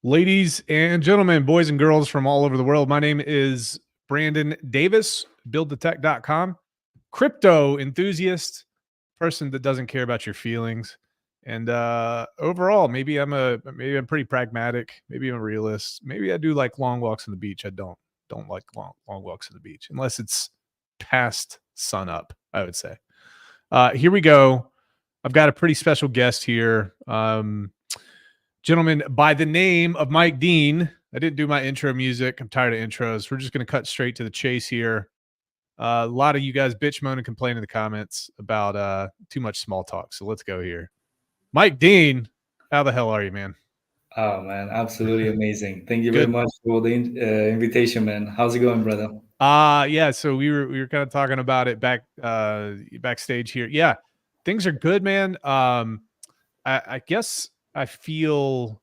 Ladies and gentlemen, boys and girls from all over the world, my name is Brandon Davis, buildthetech.com, crypto enthusiast, person that doesn't care about your feelings. And overall, maybe I'm pretty pragmatic, maybe I'm a realist. Maybe I do like long walks on the beach. I don't like long walks on the beach unless it's past sun up, I would say. Here we go. I've got a pretty special guest here. Gentleman by the name of Mike Dean. I didn't do my intro music. I'm tired of intros. We're just going to cut straight to the chase here. A lot of you guys bitch, moan, and complain in the comments about too much small talk. So let's go here. Mike Dean, how the hell are you, man? Oh man, absolutely amazing. Thank you very Good. much for the invitation, man. How's it going, brother? Yeah. So we were kind of talking about it backstage here. Yeah, things are good, man. I guess I feel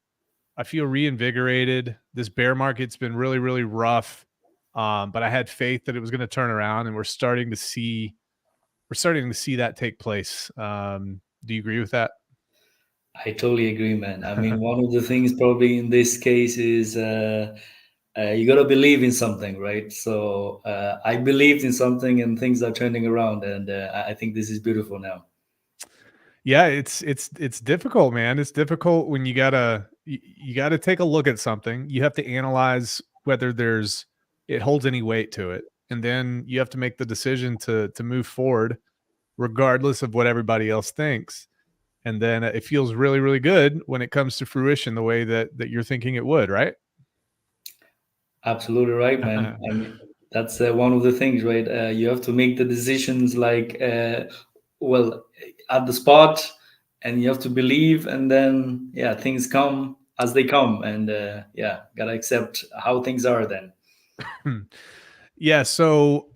reinvigorated. This bear market's been really, really rough. But I had faith that it was going to turn around, and we're starting to see that take place. Do you agree with that? I totally agree, man. I mean, one of the things probably in this case is you got to believe in something, right? So I believed in something, and things are turning around, and I think this is beautiful now. Yeah, it's difficult, man. It's difficult when you gotta take a look at something. You have to analyze whether it holds any weight to it, and then you have to make the decision to move forward, regardless of what everybody else thinks. And then it feels really, really good when it comes to fruition the way that you're thinking it would, right? Absolutely right, man. I mean, that's one of the things, right? You have to make the decisions like, well, at the spot, and you have to believe, and then, yeah, things come as they come, and yeah, gotta accept how things are then. Yeah. So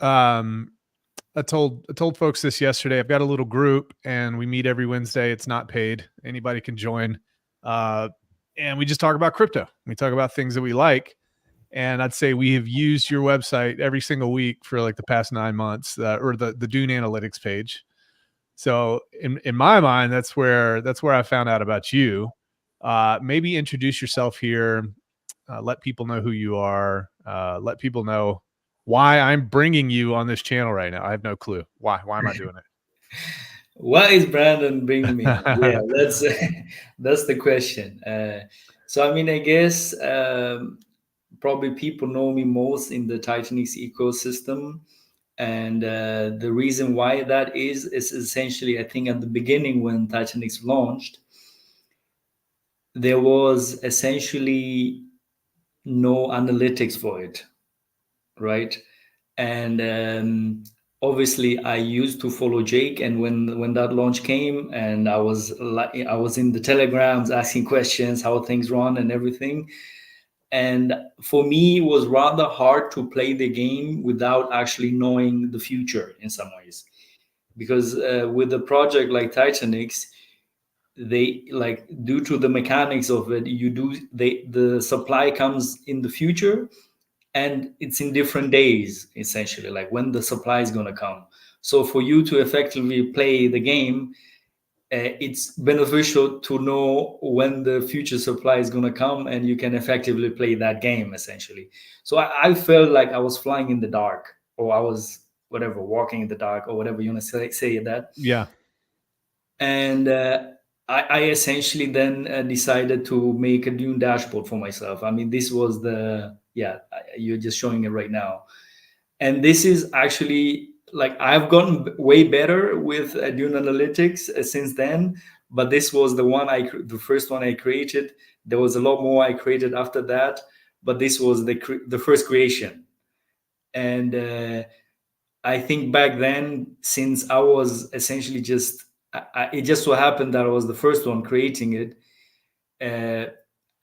I told folks this yesterday. I've got a little group, and we meet every Wednesday. It's not paid. Anybody can join, uh, and we just talk about crypto. We talk about things that we like. And I'd say we have used your website every single week for like the past 9 months, or the Dune Analytics page. So in my mind, that's where I found out about you. Maybe introduce yourself here. Let people know who you are. Let people know why I'm bringing you on this channel right now. I have no clue why. Why am I doing Why is Brandon bringing me? Yeah, it? that's that's the question. So I mean, I guess probably people know me most in the Titanic's ecosystem, and the reason why that is essentially, I think, at the beginning when Titanic's launched, there was essentially no analytics for it, right? And obviously I used to follow Jake, and when that launch came, and I was in the telegrams asking questions how things run and everything. And for me, it was rather hard to play the game without actually knowing the future in some ways, because with a project like Titanic's, they, like, due to the mechanics of it, the supply comes in the future, and it's in different days, essentially, like when the supply is going to come. So for you to effectively play the game, it's beneficial to know when the future supply is going to come, and you can effectively play that game, essentially. So I felt like I was flying in the dark, or I was, whatever, walking in the dark, or whatever you want to say that. Yeah. And I essentially then decided to make a Dune dashboard for myself. I mean, this was you're just showing it right now. And this is actually, like, I've gotten way better with Dune Analytics since then. But this was the first one I created. There was a lot more I created after that, but this was the first creation. And I think back then, since I was essentially it just so happened that I was the first one creating it. Uh,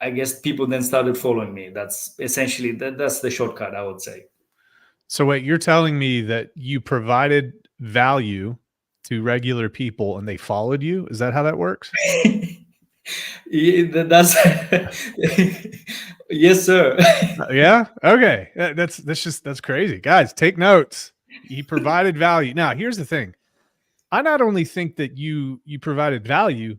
I guess people then started following me. That's essentially that's the shortcut, I would say. So wait, you're telling me that you provided value to regular people and they followed you? Is that how that works? Yeah, that's yes, sir. Yeah. Okay. That's crazy, guys. Take notes. He provided value. Now, here's the thing. I not only think that you provided value,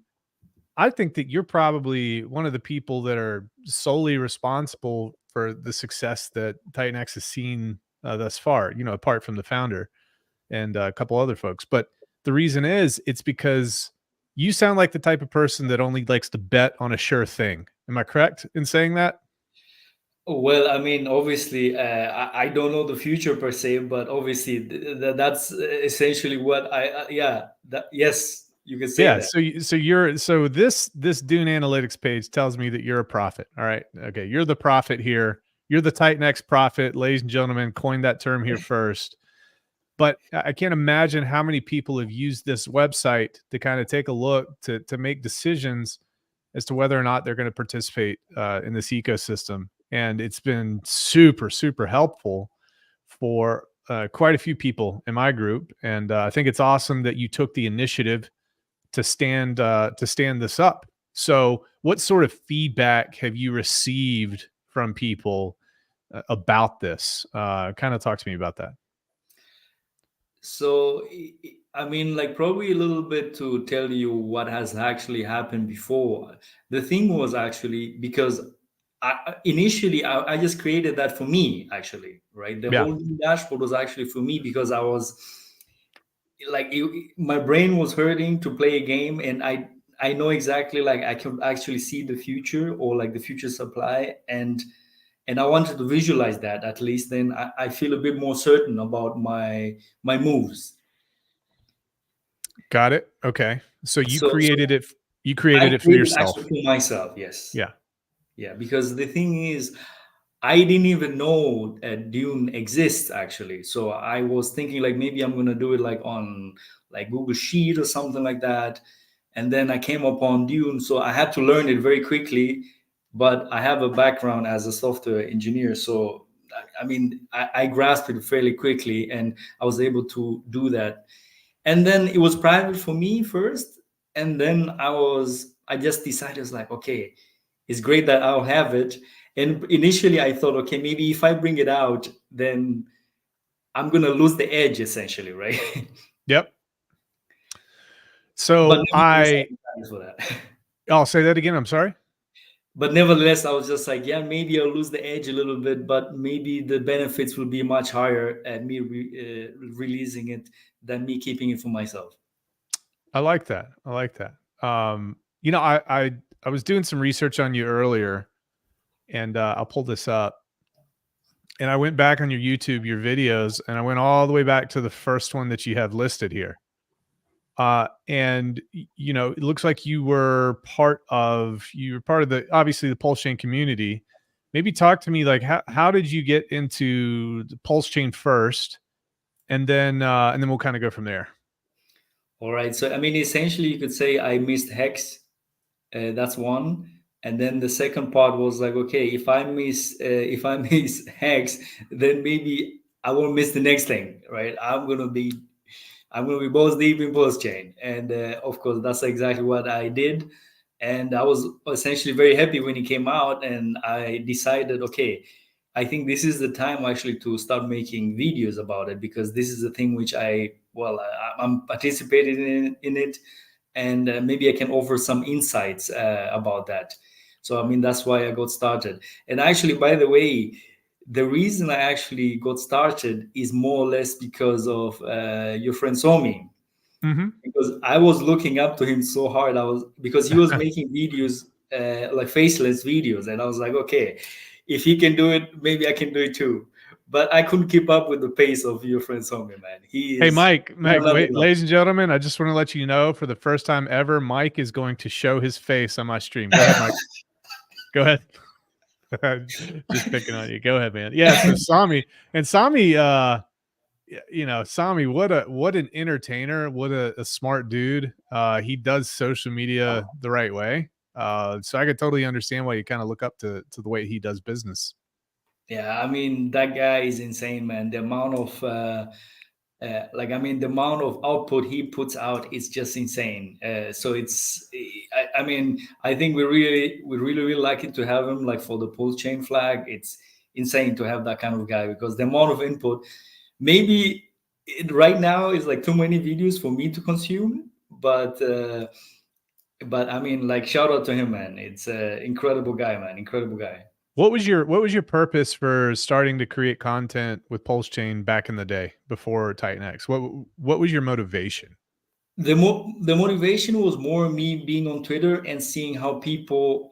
I think that you're probably one of the people that are solely responsible for the success that Titan X has seen thus far, you know, apart from the founder and a couple other folks. But the reason is it's because you sound like the type of person that only likes to bet on a sure thing. Am I correct in saying that? Well, I mean, obviously, I don't know the future per se, but obviously, that's essentially what yeah, yes, you can say Yeah. that. So this Dune Analytics page tells me that you're a prophet. All right. Okay. You're the prophet here. You're the Titan X prophet, ladies and gentlemen. Coined that term here first. But I can't imagine how many people have used this website to kind of take a look to make decisions as to whether or not they're going to participate in this ecosystem. And it's been super, super helpful for quite a few people in my group. And I think it's awesome that you took the initiative to stand this up. So, what sort of feedback have you received from people about this? Kind of talk to me about that. So, I mean, like probably a little bit to tell you what has actually happened before. The thing was actually because initially I just created that for me, actually, right? The Yeah. whole dashboard was actually for me because I was like, my brain was hurting to play a game, and I know exactly, like I can actually see the future, or like the future supply, and I wanted to visualize that at least. Then I feel a bit more certain about my moves. Got it. Okay. So So you I created it for created actually yourself. for myself. Yes. Yeah. Yeah. Because the thing is, I didn't even know Dune exists actually. So I was thinking like maybe I'm gonna do it like on like Google Sheet or something like that. And then I came upon Dune, so I had to learn it very quickly. But I have a background as a software engineer, so I mean I grasped it fairly quickly, and I was able to do that. And then it was private for me first, and then I just decided, I was like, okay, it's great that I'll have it. And initially I thought, okay, maybe if I bring it out, then I'm gonna lose the edge essentially, right? Yep. But So nevertheless, I decided for that. I'll say that again. I'm sorry. But nevertheless, I was just like, yeah, maybe I'll lose the edge a little bit, but maybe the benefits will be much higher at me releasing it than me keeping it for myself. I like that. I like that. You know, I was doing some research on you earlier, and I'll pull this up. And I went back on your YouTube, your videos, and I went all the way back to the first one that you have listed here. You know, it looks like you were part of the obviously the pulse chain community. Maybe talk to me like how did you get into the pulse chain first, and then we'll kind of go from there. All right. So, I mean, essentially, you could say I missed Hex. That's one. And then the second part was like, okay, if I miss Hex, then maybe I won't miss the next thing, right? I'm gonna be balls deep in post chain, and of course, that's exactly what I did. And I was essentially very happy when it came out, and I decided, okay, I think this is the time actually to start making videos about it, because this is the thing which I'm participating in it, and maybe I can offer some insights about that. So I mean, that's why I got started. And actually, by the way, the reason I actually got started is more or less because of your friend Somi, Mm-hmm. because I was looking up to him so hard. I was Because he was making videos like faceless videos, and I was like, okay, if he can do it, maybe I can do it too. But I couldn't keep up with the pace of your friend Somi, man. He Hey, is Mike, another wait, level. ladies and gentlemen, I just want to let you know for the first time ever, Mike is going to show his face on my stream. Go ahead, Mike. Go ahead. Just picking on you. Go ahead, man. Yeah. So Sami, you know, Sami, what an entertainer, what a smart dude. He does social media the right way. So I could totally understand why you kind of look up to the way he does business. Yeah, I mean, that guy is insane, man. The amount of like, I mean, the amount of output he puts out is just insane. So I mean, I think we really lucky to have him, like for the pull chain flag. It's insane to have that kind of guy, because the amount of input, maybe right now is like too many videos for me to consume, but But I mean, like, shout out to him, man. It's a incredible guy, man. Incredible guy. What was your purpose for starting to create content with Pulse Chain back in the day before Titan X? What was your motivation? The motivation was more me being on Twitter and seeing how people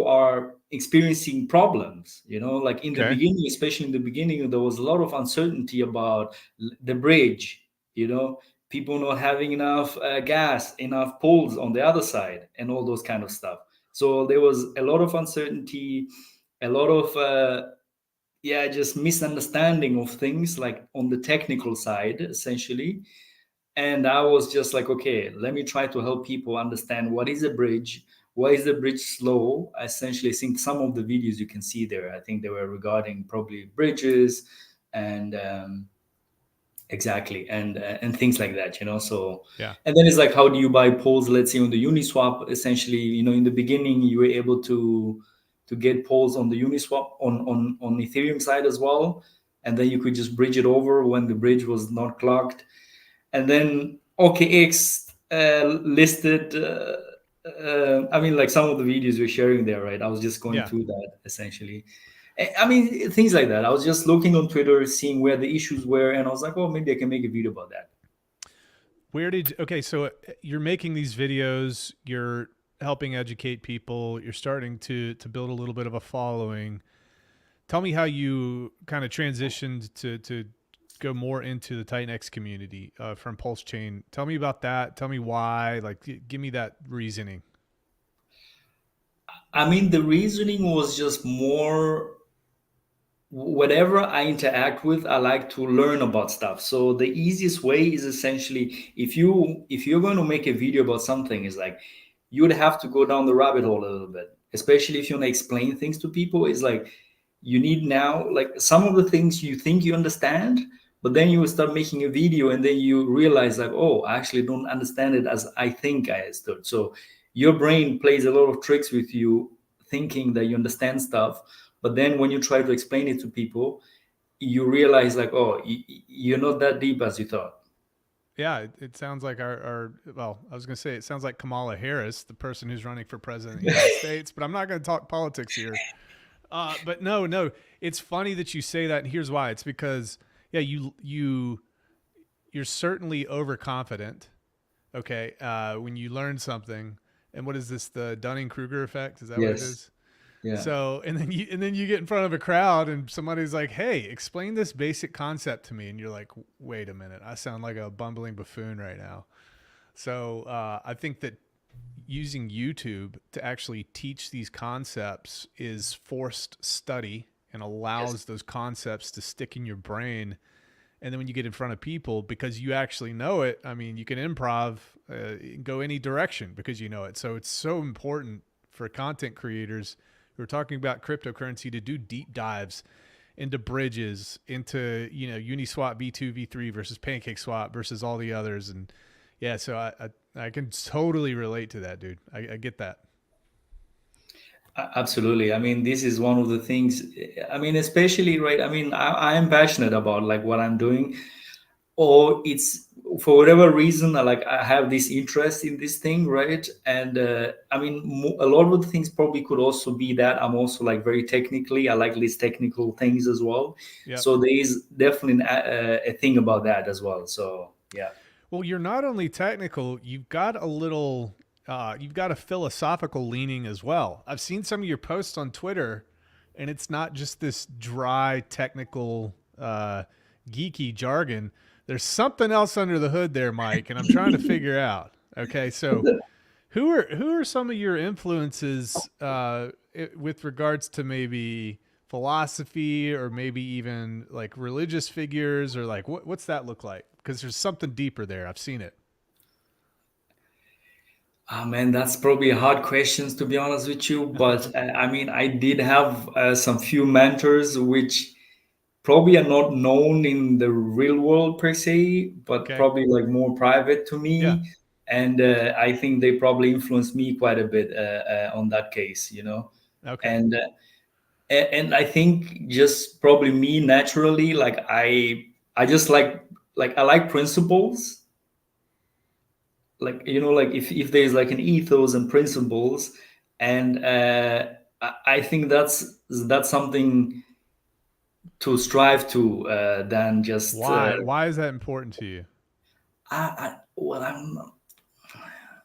are experiencing problems. You know, like in the Okay. beginning, especially in the beginning, there was a lot of uncertainty about the bridge. You know, people not having enough gas, enough poles on the other side, and all those kind of stuff. So there was a lot of uncertainty, a lot of yeah, just misunderstanding of things, like on the technical side, essentially. And I was just like, okay, let me try to help people understand what is a bridge, why is the bridge slow. Essentially, I think some of the videos you can see there, I think they were regarding probably bridges and exactly, and things like that, you know. So Yeah. and then it's like, how do you buy poles, let's say on the Uniswap? Essentially, you know, in the beginning you were able to get poles on the Uniswap on Ethereum side as well, and then you could just bridge it over when the bridge was not clogged. And then OKX listed. I mean, like some of the videos we're sharing there, right? I was just going Yeah. through that essentially. I mean, things like that. I was just looking on Twitter, seeing where the issues were, and I was like, oh, maybe I can make a video about that. Okay, so you're making these videos, you're helping educate people, you're starting to build a little bit of a following. Tell me how you kind of transitioned to go more into the Titan X community from Pulse Chain. Tell me about that. Tell me why. Like, give me that reasoning. I mean, the reasoning was just more, whatever I interact with, I like to learn about stuff. So the easiest way is essentially, if you're going to make a video about something, is like you would have to go down the rabbit hole a little bit, especially if you want to explain things to people. Is like you need now, like some of the things you think you understand, but then you will start making a video and then you realize like, oh, I actually don't understand it as I think I understood. So your brain plays a lot of tricks with you, thinking that you understand stuff, but then when you try to explain it to people, you realize like, oh, you're not that deep as you thought. Yeah, it sounds like our well, I was going to say it sounds like Kamala Harris, the person who's running for president of the United States, but I'm not going to talk politics here. But no, it's funny that you say that, and here's why. It's because yeah, you're certainly overconfident. Okay, when you learn something, and what is this? The Dunning Kruger effect? Is that what it Yes. is? Yeah. So, and then you get in front of a crowd, and somebody's like, "Hey, explain this basic concept to me," and you're like, "Wait a minute, I sound like a bumbling buffoon right now." So, I think that using YouTube to actually teach these concepts is forced study and Yes. allows those concepts to stick in your brain. And then when you get in front of people, because you actually know it, I mean, you can improv, go any direction because you know it. So it's so important for content creators who are talking about cryptocurrency to do deep dives into bridges, into Uniswap V2 V3 versus PancakeSwap versus all the others. And yeah, so I can totally relate to that, dude. I get that. Absolutely. I mean, this is one of the things. I mean, especially, right? I mean, I am passionate about like what I'm doing, or it's for whatever reason, like I have this interest in this thing, right? And I mean, a lot of the things probably could also be that I'm also like very technically, I like these technical things as well. Yep. So there is definitely a thing about that as well. So yeah. Well, you're not only technical, you've got a philosophical leaning as well. I've seen some of your posts on Twitter, and it's not just this dry technical, geeky jargon. There's something else under the hood there, Mike, and I'm trying to figure out. Okay, so who are some of your influences with regards to maybe philosophy or maybe even like religious figures or like what's that look like? Because there's something deeper there. I've seen it. Oh man, that's probably hard questions to be honest with you. But I mean, I did have some few mentors which probably are not known in the real world per se, but Okay. probably like more private to Yeah. me. And I think they probably influenced me quite a bit on that case, you know. Okay. And and I think just probably me naturally, like I just like I like principles, like, like if there's like an ethos and principles, and I think that's something to strive to, than just Why is that important to you? well, I'm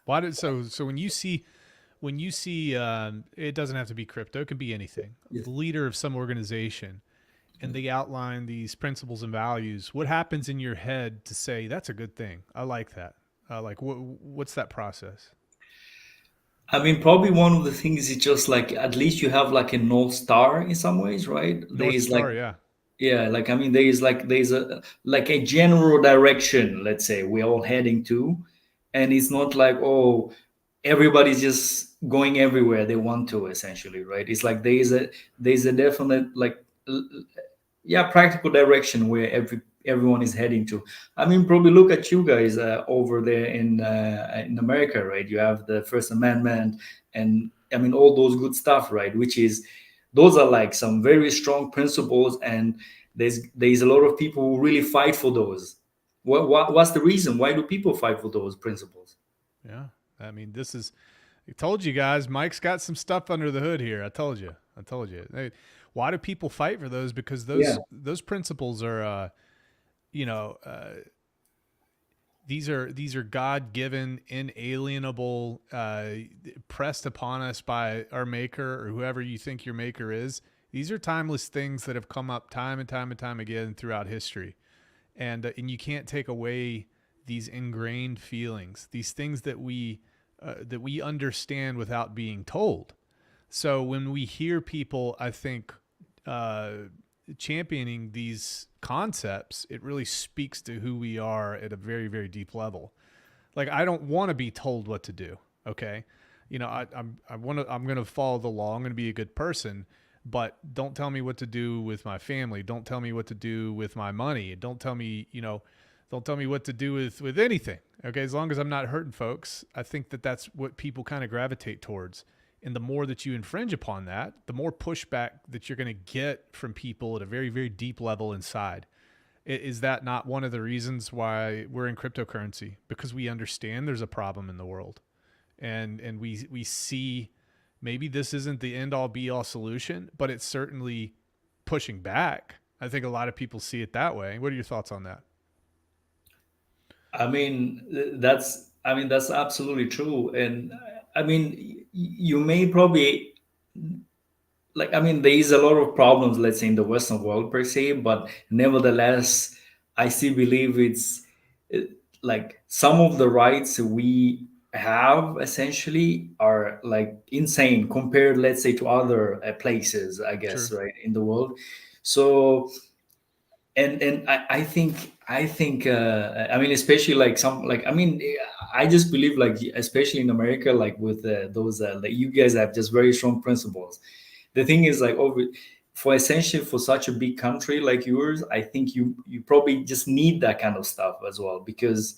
Why did so when you see it doesn't have to be crypto, it could be anything. yes. The leader of some organization and they outline these principles and values. What happens in your head to say that's a good thing? I like that. Like what's that process? I mean, probably one of the things is just like at least you have like a North Star in some ways, right? There North is like, Star, yeah. yeah, like I mean, there's a general direction, let's say, we're all heading to, and it's not like, oh, everybody's just going everywhere they want to, essentially, right? It's like there's a definite like yeah, practical direction where everyone is heading to. I mean, probably look at you guys over there in America, right? You have the First Amendment, and I mean all those good stuff, right? Which is those are like some very strong principles, and there's a lot of people who really fight for those. What's the reason? Why do people fight for those principles? Yeah. I mean, this is I told you guys, Mike's got some stuff under the hood here. I told you. I told you. Why do people fight for those? Because Yeah, those principles are, you know, these are God given, inalienable, pressed upon us by our Maker or whoever you think your Maker is. These are timeless things that have come up time and time and time again throughout history, and you can't take away these ingrained feelings, these things that we understand without being told. So when we hear people, I think, uh, championing these concepts, it really speaks to who we are at a very, very deep level. Like I don't want to be told what to do. Okay, I'm going to follow the law. I'm going to be a good person, but don't tell me what to do with my family. Don't tell me what to do with my money. Don't tell me what to do with anything. Okay, as long as I'm not hurting folks, I think that that's what people kind of gravitate towards. And the more that you infringe upon that, the more pushback that you're going to get from people at a very, very deep level inside. Is that not one of the reasons why we're in cryptocurrency? Because we understand there's a problem in the world, and we see maybe this isn't the end all be all solution, but it's certainly pushing back. I think a lot of people see it that way. What are your thoughts on that? I mean that's absolutely true, and I mean you may probably like I mean there is a lot of problems, let's say, in the Western world per se, but nevertheless I still believe it, like some of the rights we have essentially are like insane compared, let's say, to other places, I guess, True. right, in the world. So and I think I mean especially like some like I mean I just believe like especially in America, like with those like you guys have just very strong principles. The thing is like over for essentially for such a big country like yours, I think you probably just need that kind of stuff as well, because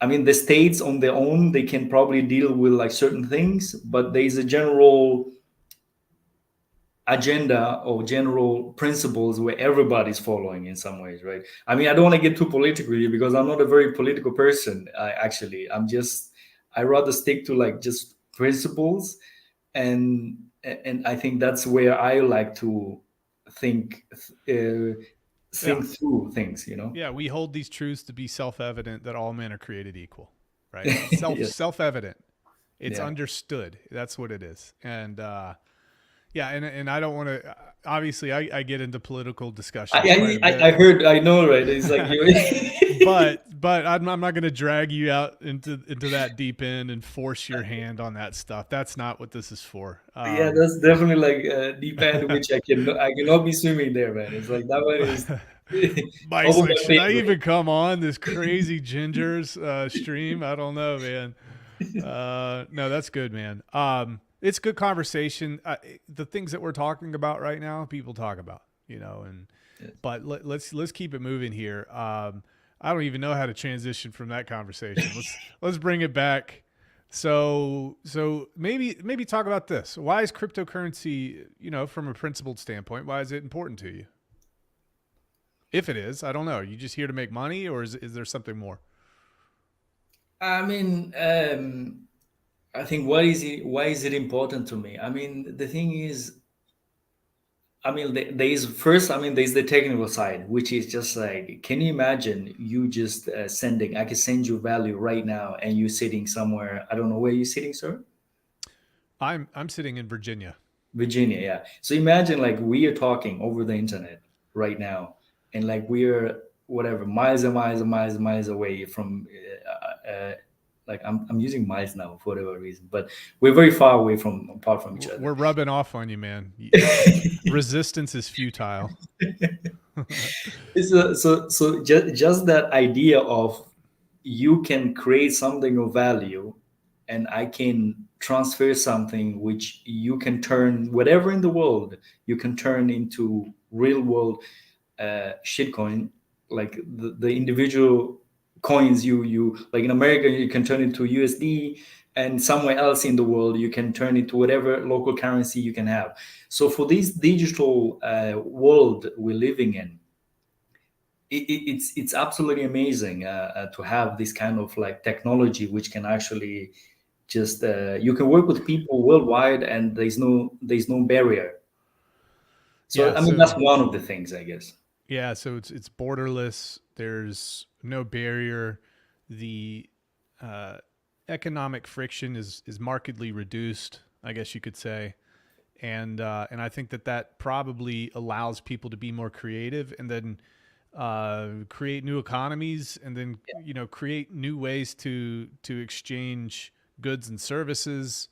I mean the states on their own they can probably deal with like certain things, but there is a general agenda or general principles where everybody's following in some ways, right? I mean, I don't want to get too political here because I'm not a very political person. I rather stick to like just principles, and and I think that's where I like to think uh, Yeah. think through things, Yeah, we hold these truths to be self-evident that all men are created equal, right? It's self Yes, self-evident. It's yeah. understood. That's what it is. And yeah, and I don't want to. Obviously, I get into political discussions quite a I bit, heard, I know, right? It's like you. but I'm not going to drag you out into that deep end and force your hand on that stuff. That's not what this is for. Yeah, that's definitely like a deep end, which I cannot be swimming there, man. It's like that one is Mike's over like, my should pay I grade. even come on this crazy gingers stream? I don't know, man. No, that's good, man. It's good conversation. The things that we're talking about right now, people talk about, and Yes. but let's keep it moving here. I don't even know how to transition from that conversation. Let's bring it back. So maybe talk about this. Why is cryptocurrency, from a principled standpoint, why is it important to you? If it is, I don't know. Are you just here to make money, or is there something more? I mean, I think what is it? Why is it important to me? I mean, the thing is, I mean, there is first. I mean, there's the technical side, which is just like, can you imagine you just sending? I can send you value right now, and you sitting somewhere. I don't know where you're sitting, sir. I'm sitting in Virginia. Virginia, yeah. So imagine like we are talking over the internet right now, and like we're whatever miles and miles and miles and miles away from, like I'm using miles now for whatever reason, but we're very far away from apart from each other. We're rubbing off on you, man. Resistance is futile. So just that idea of you can create something of value, and I can transfer something which you can turn whatever in the world you can turn into real world shitcoin, like the individual coins you like in America you can turn into USD, and somewhere else in the world you can turn into whatever local currency you can have. So for this digital world we're living in, it's absolutely amazing to have this kind of like technology which can actually just you can work with people worldwide, and there's no barrier. So Yeah, I mean that's so one of the things, I guess. yeah, so it's borderless. There's no barrier. The uh, economic friction is markedly reduced, I guess you could say, and I think that that probably allows people to be more creative, and then create new economies, and then create new ways to exchange goods and services.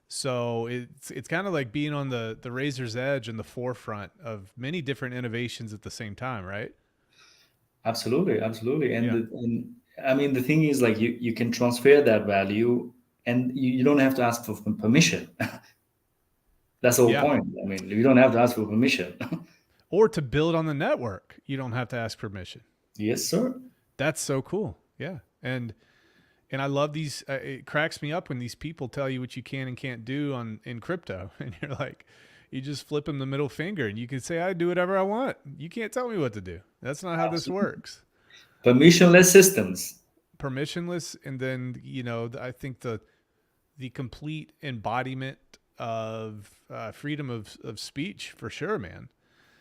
So it's kind of like being on the razor's edge and the forefront of many different innovations at the same time, right? Absolutely, absolutely. And Yeah, and I mean the thing is like you can transfer that value, and you don't have to ask for permission. That's the whole yeah. point. I mean you don't have to ask for permission. Or to build on the network, you don't have to ask permission. Yes, sir. That's so cool. Yeah, and I love these. It cracks me up when these people tell you what you can and can't do on in crypto, and you're like, you just flip them the middle finger, and you can say, "I do whatever I want. You can't tell me what to do." That's not how this Absolutely. works. Permissionless systems. Permissionless, and then I think the complete embodiment of freedom of speech for sure, man.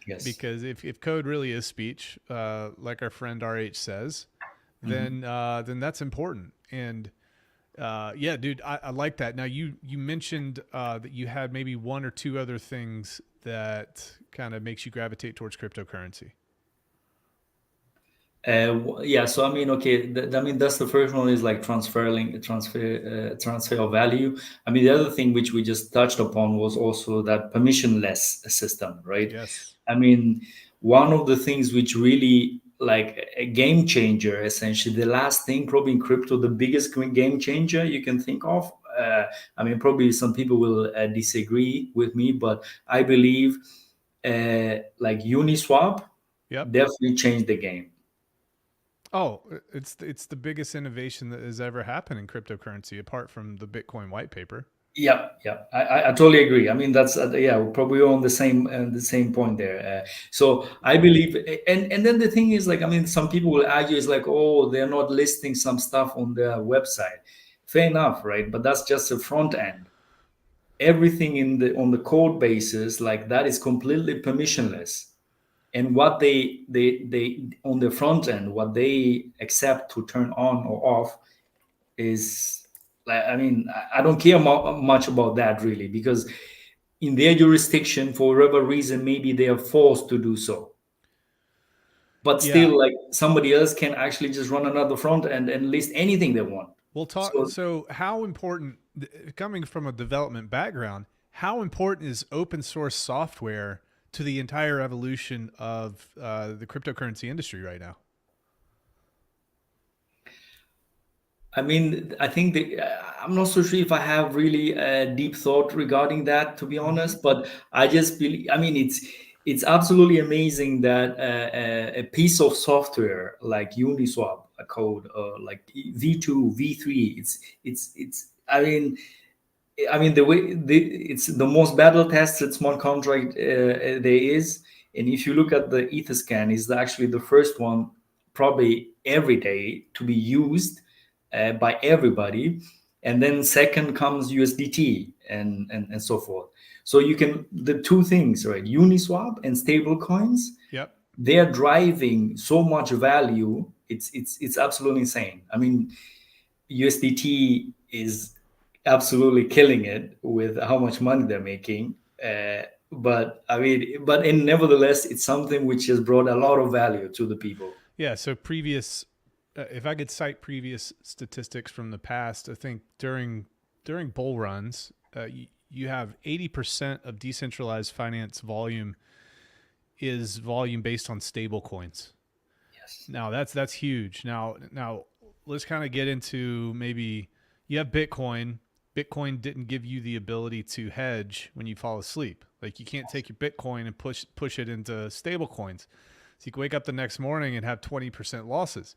Yes. Because if code really is speech, like our friend RH says, Mhm. then that's important. And yeah, dude, I like that. Now you mentioned that you had maybe one or two other things that kind of makes you gravitate towards cryptocurrency. Yeah, so I mean, okay, I mean that's the first one is like transfer of value. I mean, the other thing which we just touched upon was also that permissionless system, right? Yes. I mean, one of the things which really like a game changer, essentially, the last thing probably in crypto, the biggest game changer you can think of. I mean, probably some people will disagree with me, but I believe like Uniswap Yep. definitely changed the game. Oh, it's the biggest innovation that has ever happened in cryptocurrency, apart from the Bitcoin white paper. Yeah, yeah, I totally agree. I mean, that's yeah, we're probably on the same point there. So I believe, and then the thing is, like, I mean, some people will argue is like, oh, they're not listing some stuff on their website. Fair enough, right? But that's just the front end. Everything in the on the code basis, like that, is completely permissionless. And what they on the front end, what they accept to turn on or off is like, I mean, I don't care much about that really, because in their jurisdiction for whatever reason maybe they are forced to do so, but Yeah. still like somebody else can actually just run another front end and list anything they want. We'll talk. So So, how important, coming from a development background, how important is open source software to the entire evolution of the cryptocurrency industry right now? I mean, I think I'm not so sure if I have really a deep thought regarding that, to be Mm-hmm. honest. But I just believe, I mean, it's absolutely amazing that a piece of software like Uniswap, a code, like V2, V3, it's. I mean, the way it's the most battle tested smart contract there is, and if you look at the Etherscan, is actually the first one, probably every day to be used, by everybody. And then second comes USDT and so forth. So you can, the two things, right? Uniswap and stable coins, Yep. they are driving so much value. It's absolutely insane. I mean, USDT is absolutely killing it with how much money they're making. But I mean, but in nevertheless, it's something which has brought a lot of value to the people. Yeah. So if I could cite previous statistics from the past, I think during bull runs, you have 80% of decentralized finance volume is volume based on stable coins. Yes. Now that's huge. Now let's kind of get into, maybe you have Bitcoin. Bitcoin didn't give you the ability to hedge when you fall asleep. Like, you can't take your Bitcoin and push it into stable coins. So you can wake up the next morning and have 20% losses.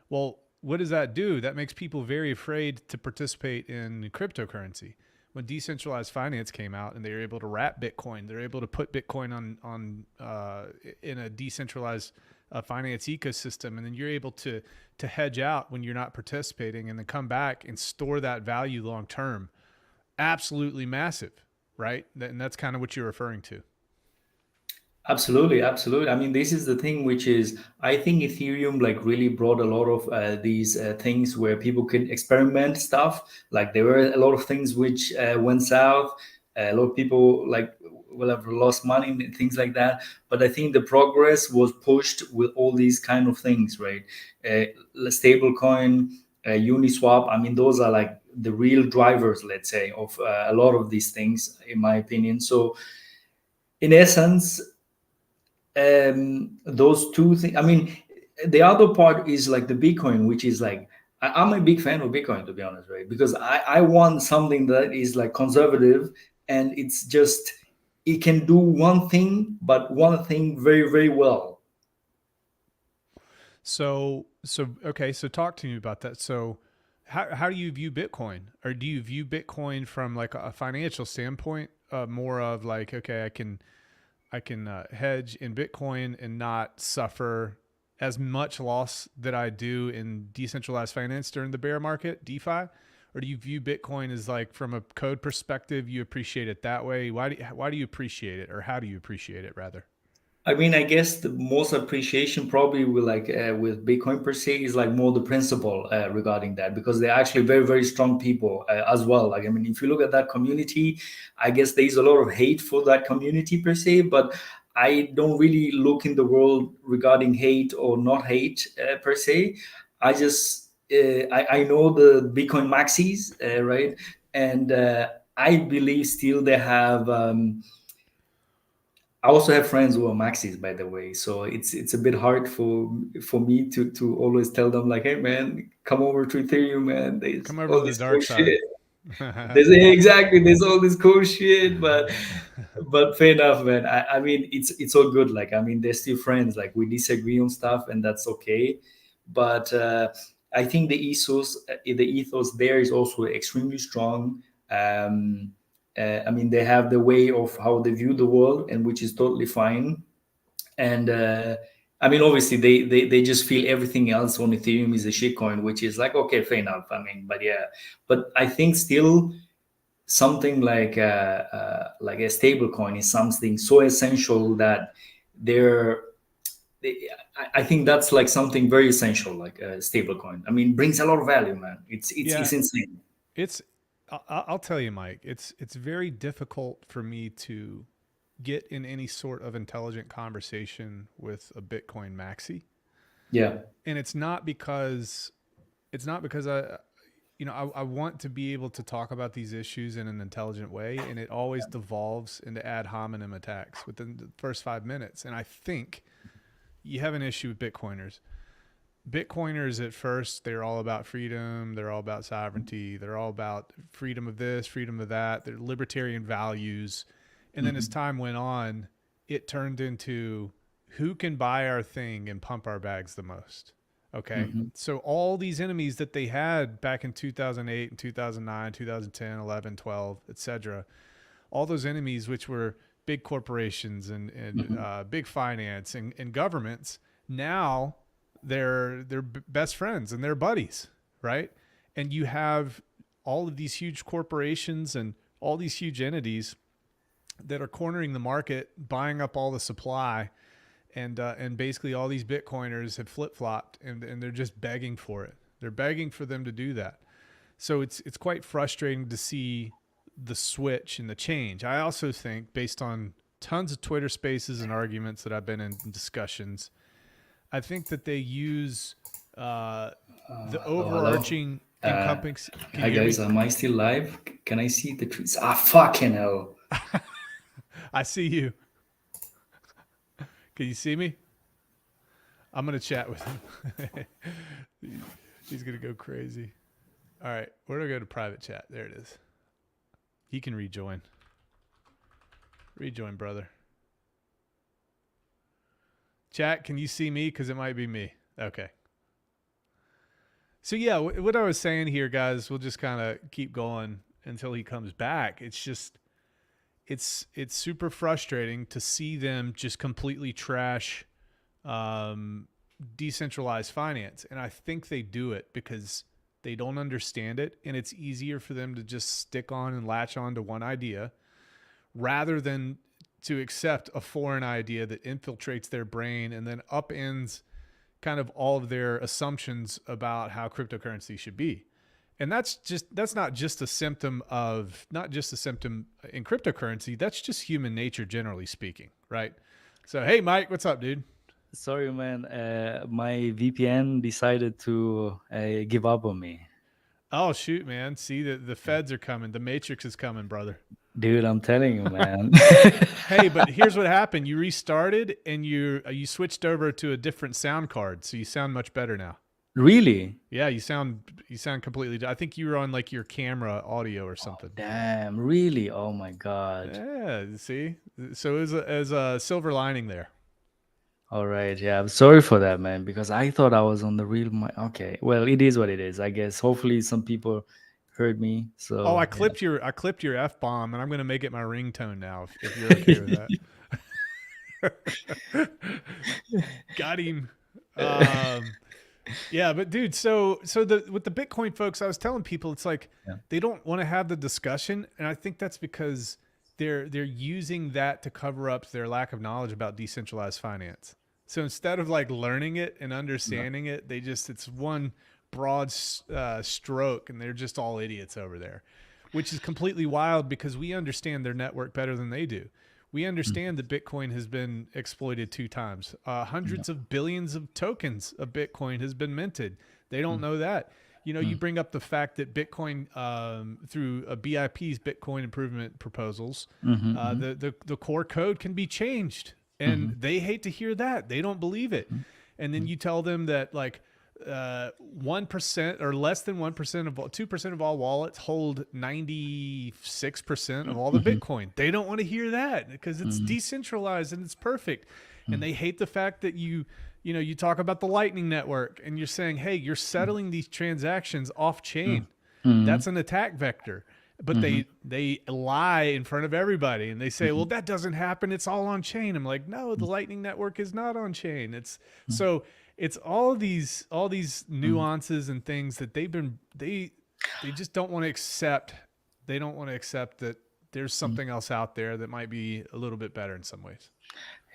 Well, what does that do? That makes people very afraid to participate in cryptocurrency. When decentralized finance came out and they were able to wrap Bitcoin, they're able to put Bitcoin on in a decentralized finance ecosystem, and then you're able to hedge out when you're not participating, and then come back and store that value long term. Absolutely massive, right? And that's kind of what you're referring to. Absolutely, absolutely. I mean, this is the thing which is, I think Ethereum like really brought a lot of these things where people can experiment stuff. Like there were a lot of things which went south. A lot of people like will have lost money and things like that. But I think the progress was pushed with all these kind of things, right? Stable coin, Uniswap. I mean, those are like the real drivers, let's say, of a lot of these things, in my opinion. So in essence, those two things, I mean, the other part is like the Bitcoin, which is like, I'm a big fan of Bitcoin, to be honest, right? Because I want something that is like conservative, and it's just, it can do one thing, but one thing very, very well. So okay, so talk to me about that. So how do you view Bitcoin? Or do you view Bitcoin from like a financial standpoint, more of like, okay, I can hedge in Bitcoin and not suffer as much loss that I do in decentralized finance during the bear market, DeFi? Or do you view Bitcoin as, like, from a code perspective, you appreciate it that way? Why do you appreciate it, or how do you appreciate it rather? I mean, I guess the most appreciation probably with like with Bitcoin per se is like more the principle regarding that, because they're actually very, very strong people as well. Like, I mean, if you look at that community, I guess there's a lot of hate for that community per se, but I don't really look in the world regarding hate or not hate per se. I just I know the Bitcoin maxis, right? And I believe still they have. I also have friends who are maxis, by the way. So it's a bit hard for me to always tell them like, hey man, come over to Ethereum, man. There's Come over to all the this cool dark side. shit. Exactly, there's all this cool shit, but fair enough, man. I mean, it's all good. Like, I mean, they're still friends. Like, we disagree on stuff, and that's okay. But I think the ethos there is also extremely strong. I mean, they have the way of how they view the world, and which is totally fine. And I mean, obviously, they just feel everything else on Ethereum is a shitcoin, which is like, okay, fair enough. I mean, but yeah, but I think still something like a stable coin is something so essential that they're I think that's like something very essential, like a stable coin. I mean, brings a lot of value, man. Yeah, It's insane. it's I'll tell you, Mike, it's very difficult for me to get in any sort of intelligent conversation with a Bitcoin maxi. Yeah. And it's not because I want to be able to talk about these issues in an intelligent way, and it always devolves into ad hominem attacks within the first 5 minutes. And I think you have an issue with Bitcoiners. Bitcoiners at first, they're all about freedom, they're all about sovereignty, they're all about freedom of this, freedom of that, they're libertarian values. And then as Mhm. time went on, it turned into who can buy our thing and pump our bags the most. Okay. Mhm. So all these enemies that they had back in 2008 and 2009, 2010, 11, 12, etc., all those enemies, which were big corporations and Mhm. big finance and governments, now they're best friends and they're buddies, right? And you have all of these huge corporations and all these huge entities that are cornering the market, buying up all the supply, and basically all these Bitcoiners have flip flopped, and they're just begging for it. They're begging for them to do that. So it's quite frustrating to see the switch and the change. I also think, based on tons of Twitter Spaces and arguments that I've been in discussions, I think that they use the Hello. overarching encompass. Can Hi you hear guys, me? am I still live? Can I see the tweets? Ah, fucking hell. I see you. Can you see me? I'm gonna chat with him. He's gonna go crazy. All right, where do I go to private chat? There it is. He can rejoin. Rejoin, brother. Chat, can you see me? Because it might be me. Okay. So yeah, what I was saying here, guys, we'll just kind of keep going until he comes back. It's just, it's super frustrating to see them just completely trash decentralized finance, and I think they do it because they don't understand it, and it's easier for them to just stick on and latch on to one idea rather than to accept a foreign idea that infiltrates their brain and then upends kind of all of their assumptions about how cryptocurrency should be. And that's not just a symptom in cryptocurrency. That's just human nature, generally speaking, right? So, hey, Mike, what's up, dude? Sorry, man. My VPN decided to give up on me. Oh, shoot, man. See, the feds are coming. The Matrix is coming, brother. Dude, I'm telling you, man. Hey, but here's what happened. You restarted and you switched over to a different sound card, so you sound much better now. Really? Yeah, you sound completely. I think you were on like your camera audio or something. Damn, really? Oh my God. Yeah, see, so as a silver lining there. All right. Yeah, I'm sorry for that, man, because I thought I was on the real mic. Okay. Well, it is what it is, I guess. Hopefully some people heard me. So Oh, I yeah. clipped your F-bomb, and I'm gonna make it my ringtone now. If you're okay with that. Got him. Yeah, but dude, so with the Bitcoin folks, I was telling people it's like Yeah. they don't want to have the discussion, and I think that's because they're using that to cover up their lack of knowledge about decentralized finance. So instead of like learning it and understanding it, it's one broad stroke, and they're just all idiots over there, which is completely wild because we understand their network better than they do. We understand that Bitcoin has been exploited 2 times. Hundreds of billions of tokens of Bitcoin has been minted. They don't know that. You know, you bring up the fact that Bitcoin, through BIP's Bitcoin improvement proposals, the core code can be changed, and they hate to hear that. They don't believe it. And then you tell them that like 1% or less than 1% of 2% of all wallets hold 96% of all the Bitcoin. They don't want to hear that because it's decentralized and it's perfect. And they hate the fact that you talk about the Lightning Network and you're saying, hey, you're settling these transactions off chain. That's an attack vector. But they lie in front of everybody and they say, well, that doesn't happen. It's all on chain. I'm like, no, the Lightning Network is not on chain. It's all these nuances and things that they just don't want to accept. They don't want to accept that there's something else out there that might be a little bit better in some ways.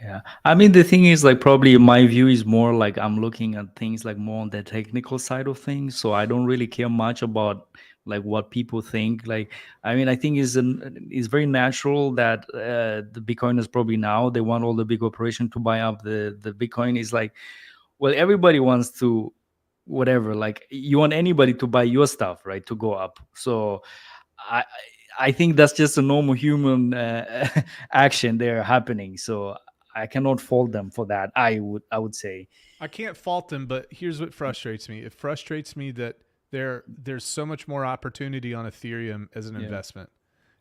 Yeah. I mean, the thing is, like, probably my view is more like I'm looking at things like more on the technical side of things. So I don't really care much about like what people think. Like, I mean, I think it's very natural that the Bitcoiners probably now they want all the big corporation to buy up the Bitcoin. Is like, well, everybody wants to whatever. Like, you want anybody to buy your stuff, right? To go up. So I I think that's just a normal human action there happening. So I cannot fault them for that. I would say. I can't fault them, but here's what frustrates me. It frustrates me that there's so much more opportunity on Ethereum as an investment,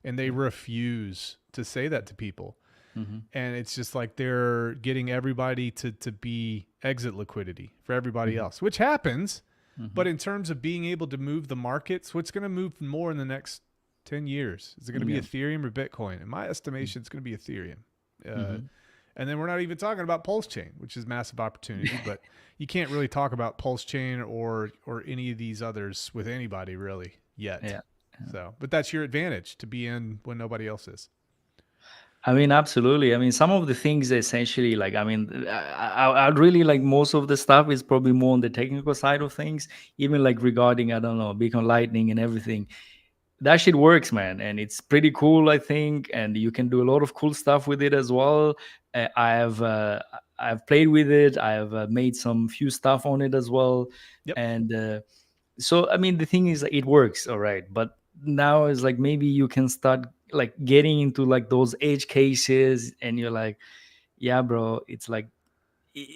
and they refuse to say that to people. And it's just like they're getting everybody to be exit liquidity for everybody else, which happens. But in terms of being able to move the markets, what's going to move more in the next 10 years? Is it going to be Ethereum or Bitcoin? In my estimation, it's going to be Ethereum. And then we're not even talking about Pulse Chain, which is massive opportunity, but you can't really talk about Pulse Chain or any of these others with anybody really yet. Yeah. So, but that's your advantage, to be in when nobody else is. I mean, absolutely. I mean, some of the things essentially, like, I mean, I'd really like most of the stuff is probably more on the technical side of things, even like regarding, I don't know, Beacon Lightning and everything. That shit works, man, and it's pretty cool, I think, and you can do a lot of cool stuff with it as well. I've played with it. I have made some few stuff on it as well, Yep. and so I mean, the thing is, it works, all right, but now is like maybe you can start like getting into like those edge cases, and you're like, yeah, bro, it's like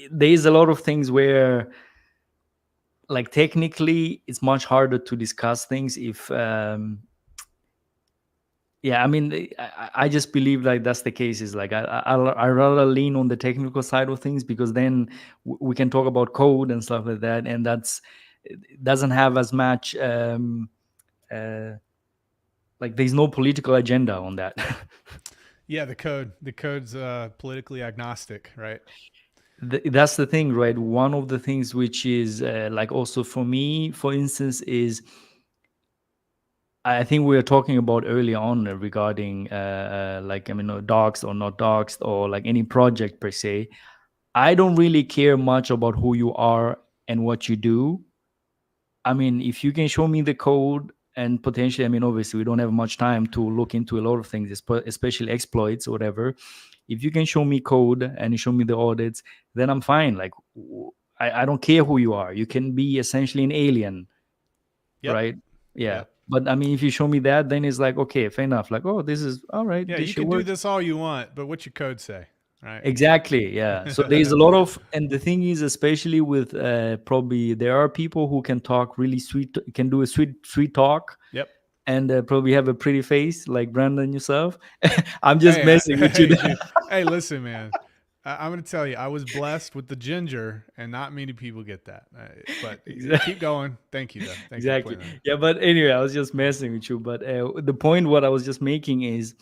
there's a lot of things where like technically it's much harder to discuss things if yeah, I mean, I just believe like that's the case. Is like I rather lean on the technical side of things, because then we can talk about code and stuff like that, and it doesn't have as much uh, like there's no political agenda on that. Yeah, the code's politically agnostic, right? That's the thing, right? One of the things which is like also for me, for instance, is I think we were talking about earlier on regarding like, I mean, doxed or not doxed, or like any project per se. I don't really care much about who you are and what you do. I mean, if you can show me the code, and potentially, I mean, obviously, we don't have much time to look into a lot of things, especially exploits or whatever. If you can show me code and you show me the audits, then I'm fine. Like, I don't care who you are. You can be essentially an alien, Yep. right? Yeah. Yep. But I mean, if you show me that, then it's like, okay, fair enough. Like, oh, this is all right. Yeah, This you should can work. do this all you want, but what's your code say, right? Exactly. Yeah. So there's a lot of, and the thing is, especially with probably there are people who can talk really sweet, can do a sweet talk, Yep. and probably have a pretty face like Brandon yourself. I'm just Hey, messing with you. dude. Hey, listen, man. I'm going to tell you, I was blessed with the ginger, and not many people get that. But Exactly. keep going. Thank you, though. Thanks Exactly. for pointing that out. Yeah. But anyway, I was just messing with you. But the point what I was just making is,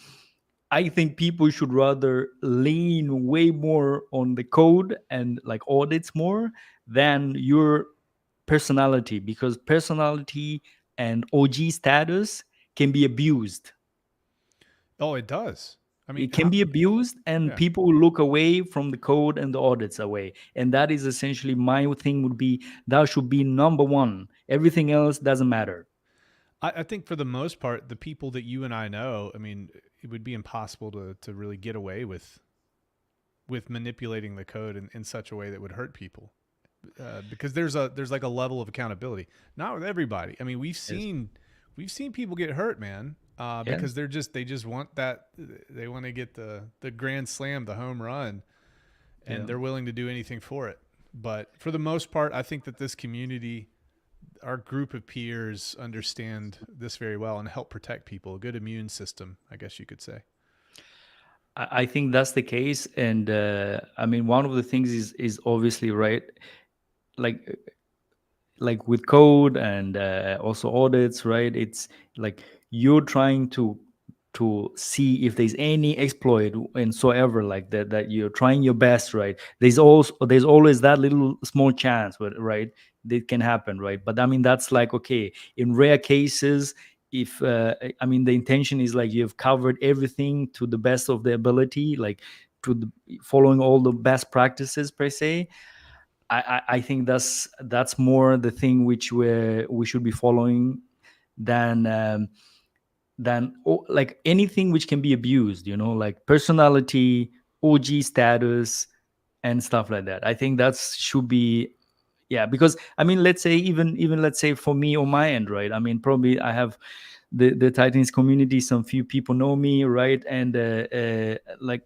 I think people should rather lean way more on the code and like audits more than your personality, because personality and OG status can be abused. Oh, it does. I mean, It can be abused, and yeah. people will look away from the code and the audits away. And that is essentially my thing would be that should be number one. Everything else doesn't matter. I think for the most part, the people that you and I know, I mean, it would be impossible to really get away with manipulating the code in such a way that would hurt people. Because there's like a level of accountability. Not with everybody. I mean, we've seen people get hurt, man. Because they just want that, they want to get the grand slam, the home run, and they're willing to do anything for it. But for the most part, I think that this community, our group of peers, understand this very well and help protect people. A good immune system, I guess you could say. I think that's the case, and I mean, one of the things is obviously right, like with code and also audits, right? It's like you're trying to see if there's any exploit and so ever like that you're trying your best, right? There's always that little small chance, but right, that can happen, right? But I mean, that's like, okay, in rare cases, if I mean, the intention is like you've covered everything to the best of the ability, like following all the best practices per se. I think that's more the thing which we should be following than like anything which can be abused, like personality, OG status, and stuff like that. I think that should be, yeah, because I mean, let's say even let's say for me on my end, right? I mean, probably I have the Titans community, some few people know me, right? And like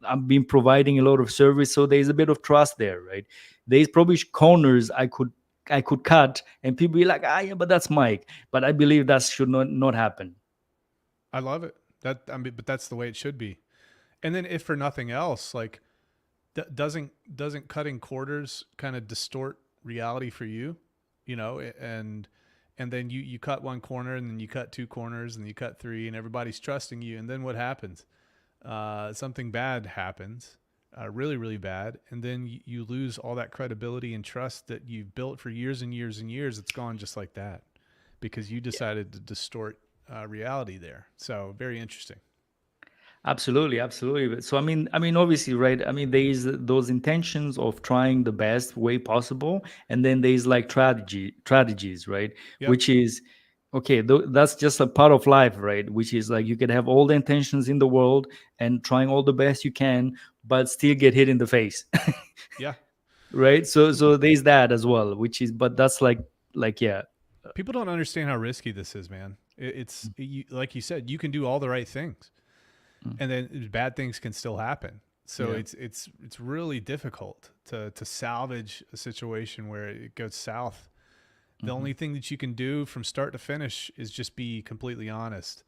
I've been providing a lot of service, so there's a bit of trust there, right? There's probably corners I could cut, and people be like, yeah, but that's Mike. But I believe that should not happen. I love it. But that's the way it should be. And then, if for nothing else, like, doesn't cutting quarters kind of distort reality for you, and then you cut one corner, and then you cut two corners, and you cut three, and everybody's trusting you, and then what happens? Something bad happens, really, really bad. And then you lose all that credibility and trust that you've built for years and years and years. It's gone just like that because you decided to distort reality there. So very interesting. Absolutely, absolutely. So I mean, obviously, right? I mean, there is those intentions of trying the best way possible, and then there is like strategies, right? Yep. Which is okay. That's just a part of life, right? Which is like you can have all the intentions in the world and trying all the best you can, but still get hit in the face, Yeah. right? So there's that as well, which is, but that's like yeah, People don't understand how risky this is, man. Like you said, you can do all the right things, and then bad things can still happen. So Yeah. it's really difficult to salvage a situation where it goes south. The only thing that you can do from start to finish is just be completely honest,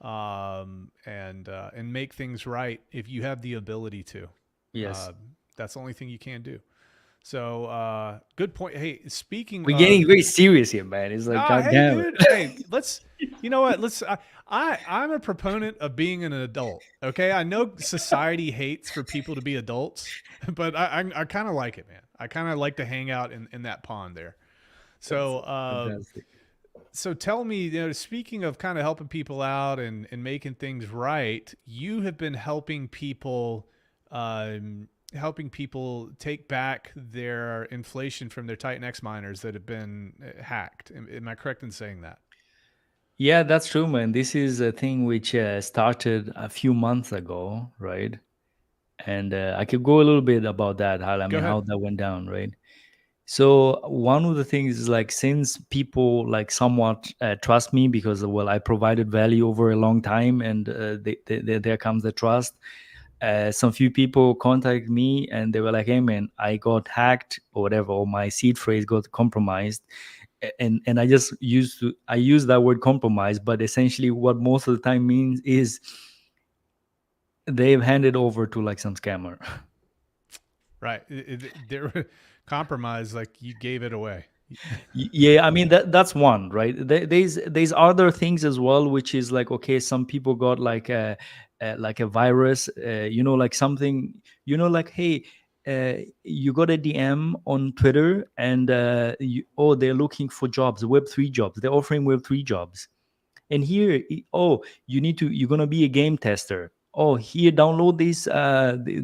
and make things right if you have the ability to. Yes. That's the only thing you can do. So good point. Hey, speaking We're of, getting very serious here, man. It's like, oh, god hey, damn it. dude. Hey, let's. You know what? I'm a proponent of being an adult. Okay, I know society hates for people to be adults, but I kind of like it, man. I kind of like to hang out in that pond there. That's So fantastic. so tell me, speaking of kind of helping people out and making things right, you have been helping people take back their inflation from their Titan X miners that have been hacked. Am I correct in saying that? Yeah, that's true, man. This is a thing which started a few months ago, right? And I could go a little bit about that, how I Go mean, ahead. how that went down, right? So one of the things is like since people like somewhat trust me because well I provided value over a long time and there comes the trust. Some few people contacted me and they were like, "Hey man, I got hacked or whatever, or my seed phrase got compromised." And I use that word compromise, but essentially what most of the time means is they've handed over to like some scammer. Right. They're compromised, like you gave it away. Yeah, I mean that's one, right? There's other things as well, which is like okay, some people got like a virus, like something, like hey, you got a DM on Twitter and they're looking for jobs, Web3 jobs. They're offering Web3 jobs. And here, you're gonna be a game tester. Oh, here, download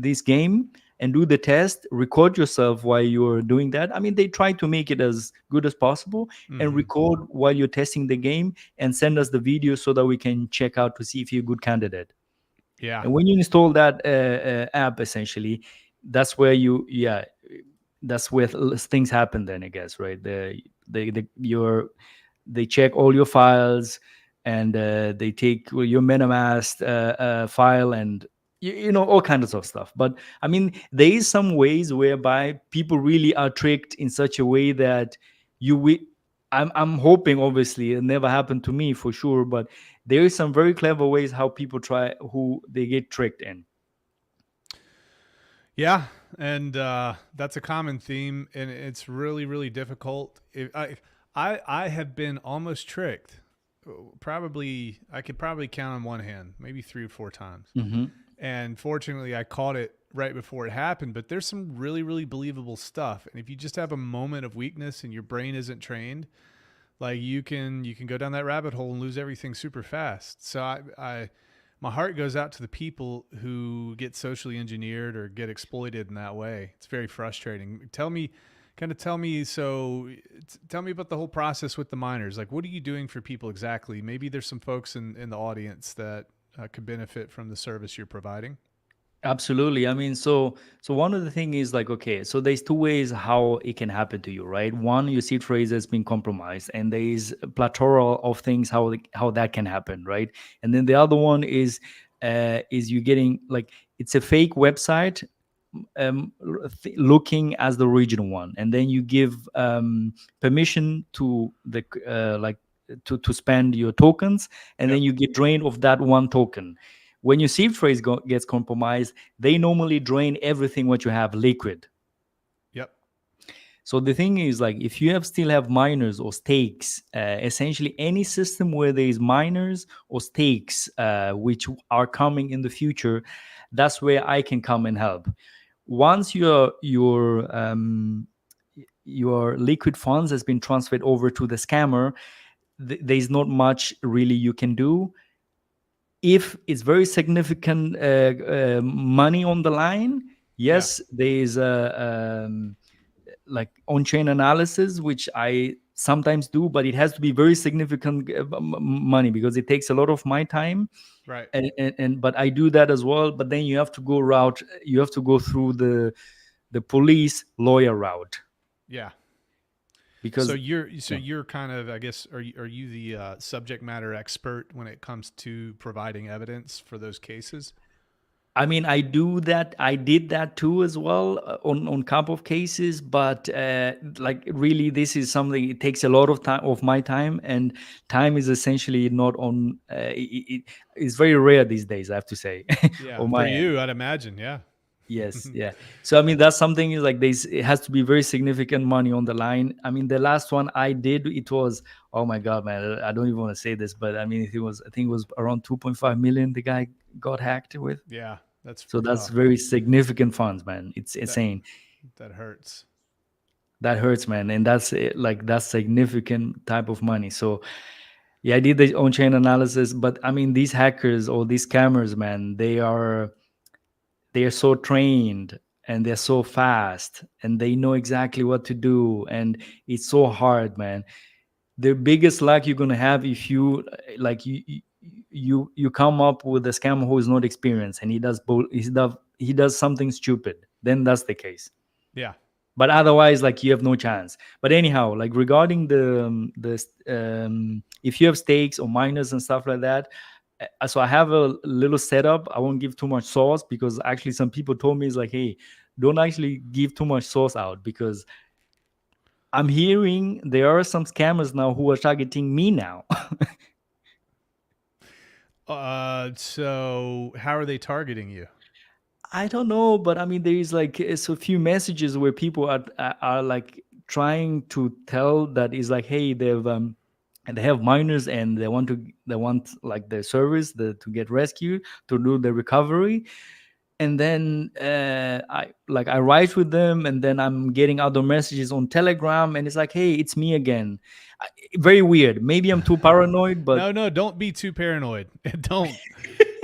this game and do the test. Record yourself while you're doing that. I mean, they try to make it as good as possible and Mhm. record while you're testing the game and send us the video so that we can check out to see if you're a good candidate. Yeah. And when you install that app, essentially, that's where that's where things happen. Then I guess, right? They check all your files and they take your MetaMask file and all kinds of stuff. But I mean, there is some ways whereby people really are tricked in such a way that you will. I'm hoping, obviously, it never happened to me for sure, but there is some very clever ways how people try who they get tricked in. Yeah, and that's a common theme, and it's really, really difficult. I have been almost tricked. Probably, I could probably count on one hand, maybe 3 or 4 times. Mm-hmm. And fortunately, I caught it right before it happened. But there's some really, really believable stuff. And if you just have a moment of weakness and your brain isn't trained, like you can go down that rabbit hole and lose everything super fast. So I my heart goes out to the people who get socially engineered or get exploited in that way. It's very frustrating. Tell me tell me about the whole process with the miners. Like, what are you doing for people exactly? Maybe there's some folks in the audience that could benefit from the service you're providing. Absolutely. I mean, so one of the thing is like, okay, so there's two ways how it can happen to you, right? One, your seed phrase has been compromised, and there is a plethora of things how that can happen, right? And then the other one is you getting like it's a fake website looking as the original one, and then you give permission to the to spend your tokens, and then Yep. you get drained of that one token. When your seed phrase gets compromised, they normally drain everything what you have liquid. Yep. So the thing is, like, if you still have miners or stakes, essentially any system where there is miners or stakes which are coming in the future, that's where I can come and help. once your liquid funds has been transferred over to the scammer, there's not much really you can do. If it's very significant money on the line, yes, there is a like on-chain analysis, which I sometimes do, but it has to be very significant money, because it takes a lot of my time. Right. And but I do that as well. But then you have to go through the police lawyer route, Yeah. because So you're kind of, I guess, are you the subject matter expert when it comes to providing evidence for those cases? I mean, I do that. I did that too as well on couple of cases, but like really, this is something. It takes a lot of time of my time, and time is essentially not on. It's very rare these days, I have to say, Yeah, on for my end. you, I'd imagine. Yeah. Yes, yeah. So I mean, that's something is like this. It has to be very significant money on the line. I mean, the last one I did, it was, oh my god, man! I don't even want to say this, but I mean, it was, I think it was around 2.5 million. The guy got hacked with. Yeah, that's So that's tough. very significant funds, man. It's That insane. that hurts. That hurts, man. And that's like that's significant type of money. So yeah, I did the on-chain analysis, but I mean, these hackers or these scammers, man, they are so trained, and they're so fast, and they know exactly what to do, and it's so hard, man. The biggest luck you're gonna have if you like you come up with a scammer who is not experienced, and he does something stupid, then that's the case. Yeah. But otherwise, like, you have no chance. But anyhow, like, regarding if you have stakes or miners and stuff like that, so I have a little setup. I won't give too much sauce, because actually some people told me, it's like, hey, don't actually give too much sauce out, because I'm hearing there are some scammers now who are targeting me now. So how are they targeting you? I don't know, but I mean, there is like so few messages where people are like trying to tell that is like, hey, and they have miners, and they want like the service to get rescued, to do the recovery. And then I write with them, and then I'm getting other messages on Telegram, and it's like, hey, it's me again. Very weird. Maybe I'm too paranoid, but No, don't be too paranoid. Don't.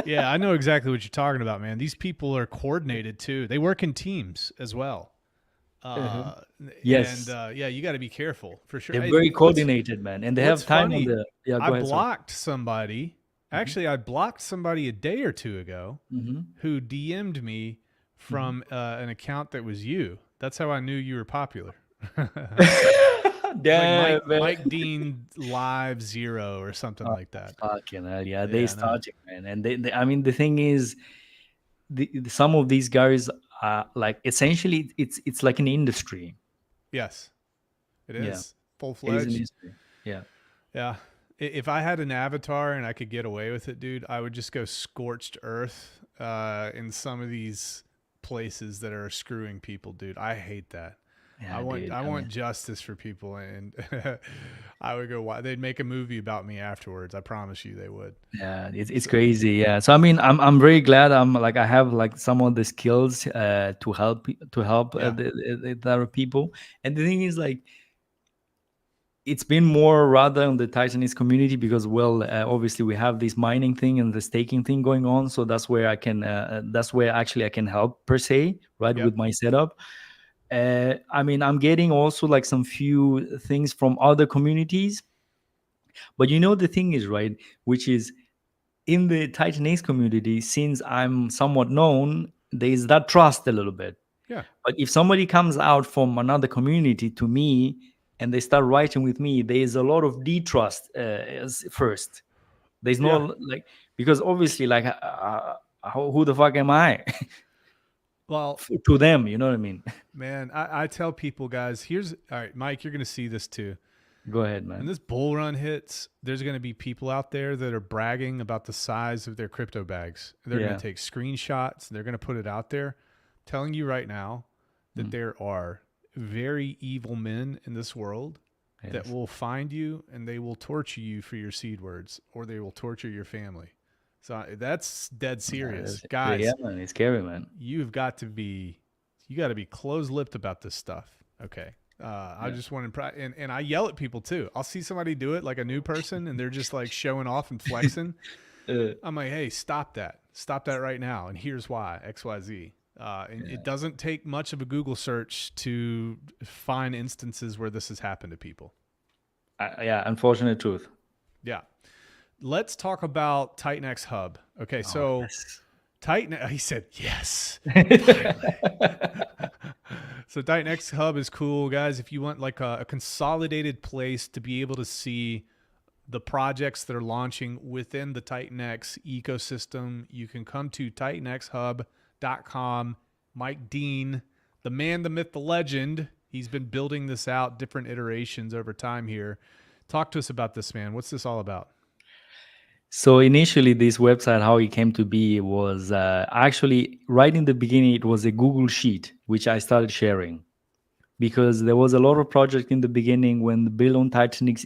Yeah, I know exactly what you're talking about, man. These people are coordinated too. They work in teams as well. uh Uh, yes, and yeah, you got to be careful for sure. they're Hey, very coordinated, man, and they what's have time on funny? the. Yeah, I go ahead, sorry. blocked somebody. Hmm. Actually, I blocked somebody a day or two ago Hmm. who DM'd me Hmm. from an account that was you. That's how I knew you were popular. It's like Damn, man. Mike Dean Live Zero or something Oh, like that. fucking hell, yeah, they Yeah, I know. starting, man, and I mean, the thing is, some of these guys are like, essentially, it's like an industry. Yes, it Yeah, is full it is an fledged. industry. Yeah. Yeah. If I had an avatar and I could get away with it, dude, I would just go scorched earth in some of these places that are screwing people, dude. I hate that. Yeah, dude. I I want mean, justice for people, and I would go. They'd make a movie about me afterwards. I promise you, they would. yeah, it's So, crazy. Yeah. So I mean, I'm very glad I'm like, I have like some of the skills to help yeah, the other people. And the thing is, like, it's been more rather on the Titanese community, because, well, obviously we have this mining thing and the staking thing going on. So that's where actually I can help, per se, right, yep, with my setup. I mean, I'm getting also like some few things from other communities. But the thing is, right, which is, in the Titanese community, since I'm somewhat known, there is that trust a little bit. yeah, But if somebody comes out from another community to me, and they start writing with me, there is a lot of distrust first. There's yeah. no, like, because obviously, like, who the fuck am I Well, to them? You know what I mean? man, I tell people, guys, here's all right, Mike. You're gonna see this too. Go ahead, When man. this bull run hits, there's going to be people out there that are bragging about the size of their crypto bags. They're going Yeah. to take screenshots. They're going to put it out there. Telling you right now that Mm. there are very evil men in this world that Yes. will find you and they will torture you for your seed words, or they will torture your family. So that's dead Yeah, serious. yeah, Guys, man. It's scary, man. you've got to be you got to be close-lipped about this stuff. Okay. I just want to, and I yell at people too. I'll see somebody do it, like a new person, and they're just like showing off and flexing. I'm like, hey, stop that. Stop that right now. And here's why, X, Y, Z. And it doesn't take much of a Google search to find instances where this has happened to people. Yeah, unfortunate truth. Yeah. Let's talk about Titan X Hub. Okay, so Yes. Titan, he said yes. So Titan X Hub is cool, guys. If you want like a consolidated place to be able to see the projects that are launching within the Titan X ecosystem, you can come to titanxhub.com. Mike Dean, the man, the myth, the legend, he's been building this out, different iterations over time here. Talk to us about this, man. What's this all about? So initially, this website, how it came to be was actually right in the beginning, it was a Google Sheet, which I started sharing because there was a lot of project in the beginning when the Build on Titanic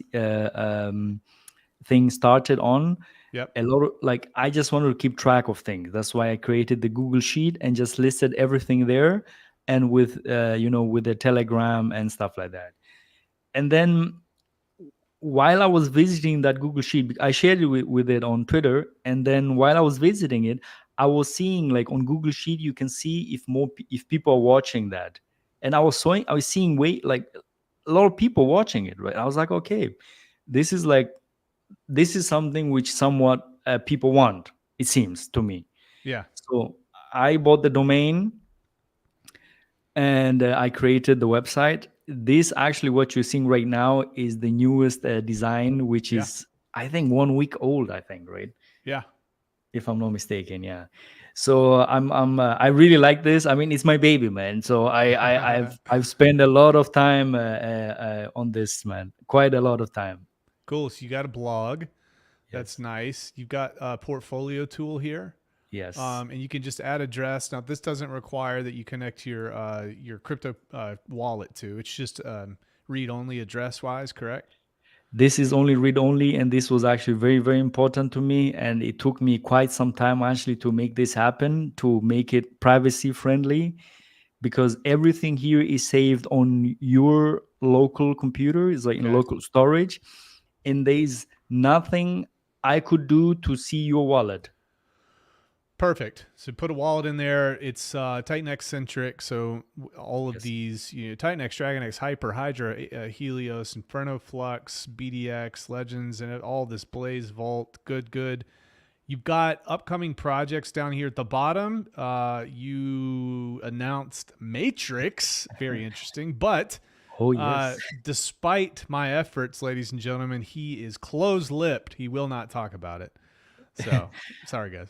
thing started on. Yep. A lot of like I just wanted to keep track of things. That's why I created the Google Sheet and just listed everything there, and with with the Telegram and stuff like that. And then while I was visiting that Google Sheet, I shared it with it on Twitter. And then while I was visiting it, I was seeing like on Google Sheet, you can see if people are watching that. And I was seeing like a lot of people watching it, right? I was like, okay, this is something which somewhat people want, it seems to me. Yeah. So I bought the domain and I created the website. This actually, what you're seeing right now, is the newest design, which is I think 1 week old. I think, right? Yeah. If I'm not mistaken, yeah. So I really like this. I mean, it's my baby, man. So I've spent a lot of time on this, man. Quite a lot of time. Cool. So you got a blog. That's nice. You've got a portfolio tool here. Yes. And you can just add address. Now, this doesn't require that you connect your crypto wallet to. It's just read only address wise, correct? This is only read only, and this was actually very, very important to me. And it took me quite some time actually to make this happen, to make it privacy friendly, because everything here is saved on your local computer. It's like in local storage, and there's nothing I could do to see your wallet. Perfect. So put a wallet in there. It's Titan X centric. So all of these, Titan X, Dragon X, Hyper, Hydra, Helios, Inferno, Flux, BDX, Legends, and all this Blaze, Vault. Good. You've got upcoming projects down here at the bottom. You announced Matrix. Very interesting. But despite my efforts, ladies and gentlemen, he is close-lipped. He will not talk about it. So sorry, guys.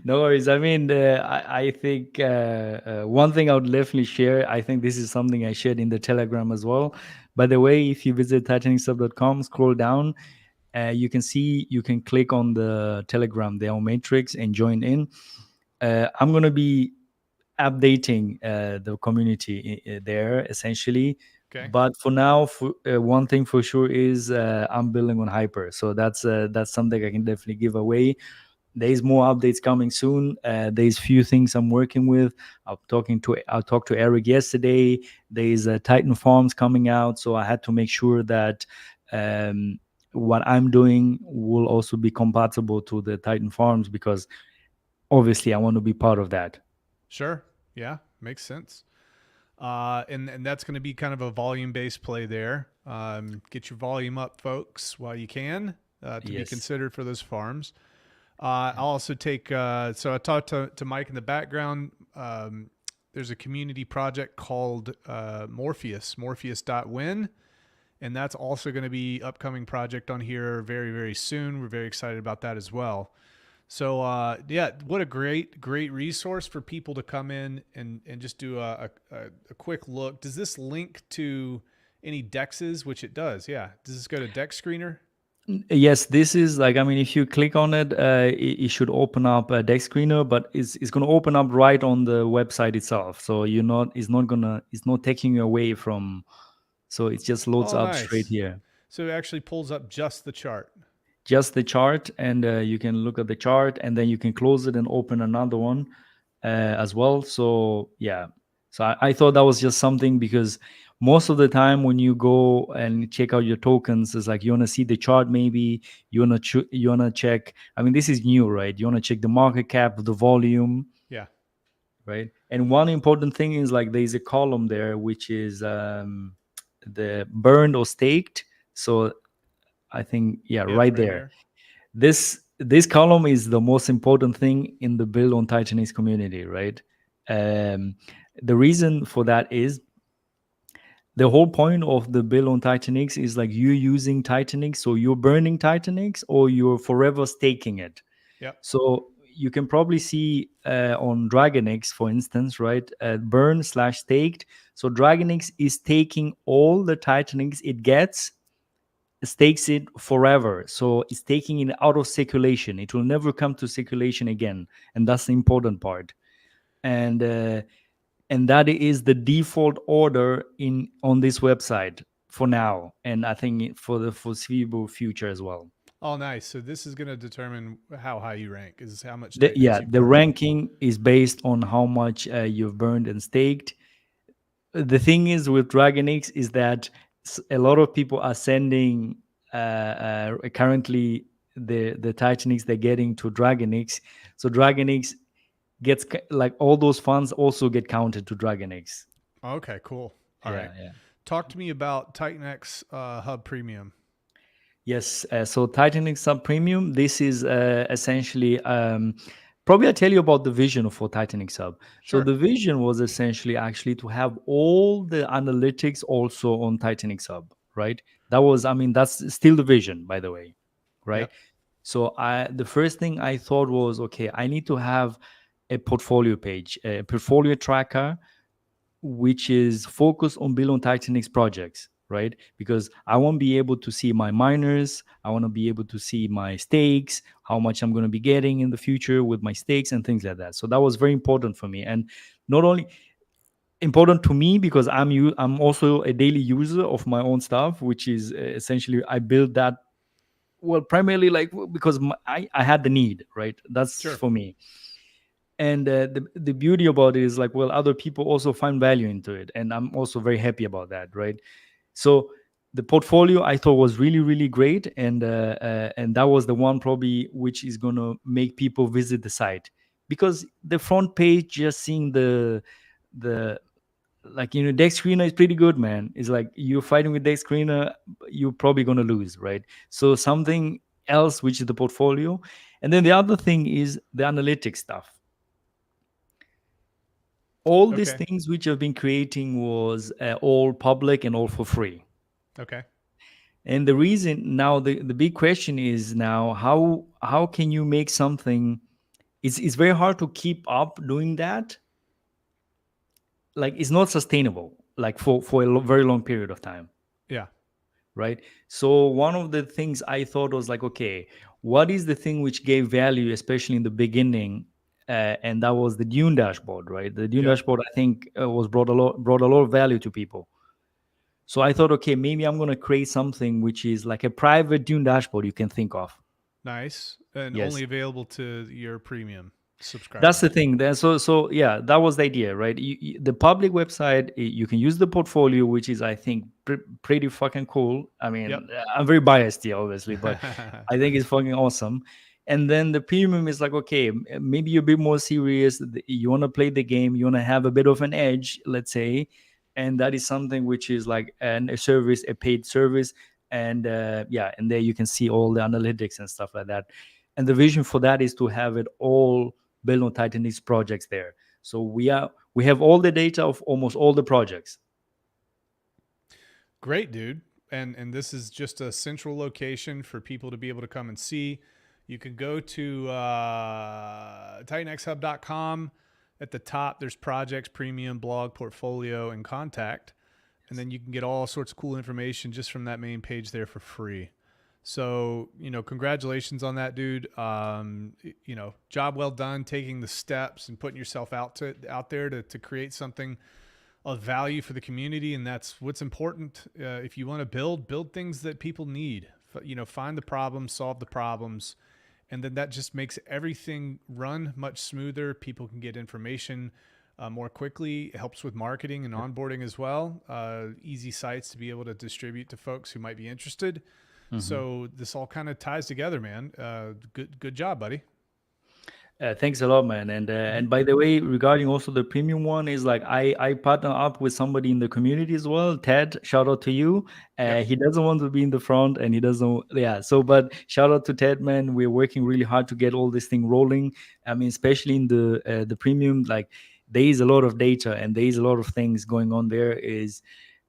No worries. I mean, I think one thing I would definitely share, I think this is something I shared in the Telegram as well. By the way, if you visit titanicstuff.com, scroll down, you can click on the Telegram there on Matrix and join in. I'm going to be updating the community there essentially. Okay. But for now, one thing for sure is I'm building on Hyper. So that's something I can definitely give away. There's more updates coming soon. There's few things I'm working with. I talked to Eric yesterday. There's Titan Farms coming out, so I had to make sure that what I'm doing will also be compatible to the Titan Farms, because obviously I want to be part of that. Sure. Yeah, makes sense. And that's going to be kind of a volume-based play there. Get your volume up, folks, while you can to be considered for those farms. I'll also take, so I talked to Mike in the background. There's a community project called Morpheus.win. And that's also going to be upcoming project on here very, very soon. We're very excited about that as well. So what a great resource for people to come in and just do a quick look. Does this link to any dexes? Which it does. Yeah. Does this go to Dex Screener? Yes, this is like, I mean, if you click on it, it should open up a Dex Screener, but it's going to open up right on the website itself. So it's not taking you away from, so it just loads up straight here. So it actually pulls up just the chart. Just the chart, and you can look at the chart, and then you can close it and open another one. as well. So yeah, so I thought that was just something, because most of the time when you go and check out your tokens, it's like you want to see the chart, maybe you want to check. I mean, this is new, right? You want to check the market cap, the volume, Yeah. right? And one important thing is like there's a column there which is the burned or staked. So I think, yeah, Yep. right Right there. here. This column is the most important thing in the build on Titanix community, right? Um, the reason for that is the whole point of the build on Titanix is like you using Titanix, so you're burning Titanix or you're forever staking it. Yep. So you can probably see on DragonX, for instance, right? Burn slash staked. So DragonX is taking all the Titanix it gets, stakes it forever. So it's taking it out of circulation. It will never come to circulation again, and that's the important part. And that is the default order in on this website for now, and I think for the foreseeable future as well. Oh, nice. So this is going to determine how high you rank. Is how much The, Titanix yeah, you've the burned. ranking is based on how much you've burned and staked. The thing is with DragonX is that a lot of people are sending currently the Titanix they're getting to DragonX. So DragonX gets like all those funds also get counted to DragonX. Okay. Cool. All right. Yeah, yeah. Talk to me about TitanX Hub Premium. Yes. So Titanix Sub Premium, this is essentially probably I tell you about the vision for Titanix Hub. So Sure. the vision was essentially actually to have all the analytics also on Titanix Hub, right? That was, I mean, that's still the vision, by the way, right? Yep. So the first thing I thought was, okay, I need to have a portfolio page, a portfolio tracker which is focused on Build on Titanix projects, right? Because I want to be able to see my miners, I want to be able to see my stakes, how much I'm going to be getting in the future with my stakes and things like that. So that was very important for me, and not only important to me because I'm also a daily user of my own stuff, which is essentially I build that, well, primarily like because I had the need, right? That's Sure. for me. And the beauty about it is like, well, other people also find value into it, and I'm also very happy about that, right? So the portfolio I thought was really really great, and that was the one probably which is going to make people visit the site, because the front page, just seeing the like, you know, dex screener is pretty good, man. It's like you're fighting with dex screener, you're probably going to lose, right? So something else, which is the portfolio. And then the other thing is the analytics stuff. All these Okay. things which I've been creating was all public and all for free. Okay. And the reason now, the big question is now, how can you make something? It's very hard to keep up doing that. Like it's not sustainable, like for a very long period of time, Yeah. right? So one of the things I thought was like, okay, what is the thing which gave value, especially in the beginning? And that was the Dune dashboard, right? The Dune Yep. dashboard, I think, was brought a lot of value to people. So I thought, okay, maybe I'm going to create something which is like a private Dune dashboard you can think of. Nice. And Yes. only available to your premium subscribers. That's the thing. So yeah, that was the idea, right? The public website, you can use the portfolio, which is, I think, pretty fucking cool. I mean, Yep. I'm very biased here, obviously, but I think it's fucking awesome. And then the premium is like, okay, maybe you're a bit more serious. You want to play the game. You want to have a bit of an edge, let's say, and that is something which is like a service, a paid service, and yeah, and there you can see all the analytics and stuff like that. And the vision for that is to have it all built on Titanix projects there. So we have all the data of almost all the projects. Great, dude. And this is just a central location for people to be able to come and see. You can go to titanxhub.com. At the top, there's projects, premium, blog, portfolio, and contact. And then you can get all sorts of cool information just from that main page there for free. So, you know, congratulations on that, dude. You know, job well done, taking the steps and putting yourself out there to create something of value for the community. And that's what's important. If you want to build things that people need, you know, find the problems, solve the problems, And then that just makes everything run much smoother. People can get information more quickly. It helps with marketing and onboarding as well. Easy sites to be able to distribute to folks who might be interested. So this all kind of ties together, man. Good job, buddy. Thanks a lot, man. And by the way, regarding also the premium one, is like I partner up with somebody in the community as well. Ted, shout out to you. He doesn't want to be in the front, and he doesn't. Yeah. So, but shout out to Ted, man. We're working really hard to get all this thing rolling. I mean, especially in the premium, like there is a lot of data and there is a lot of things going on. There is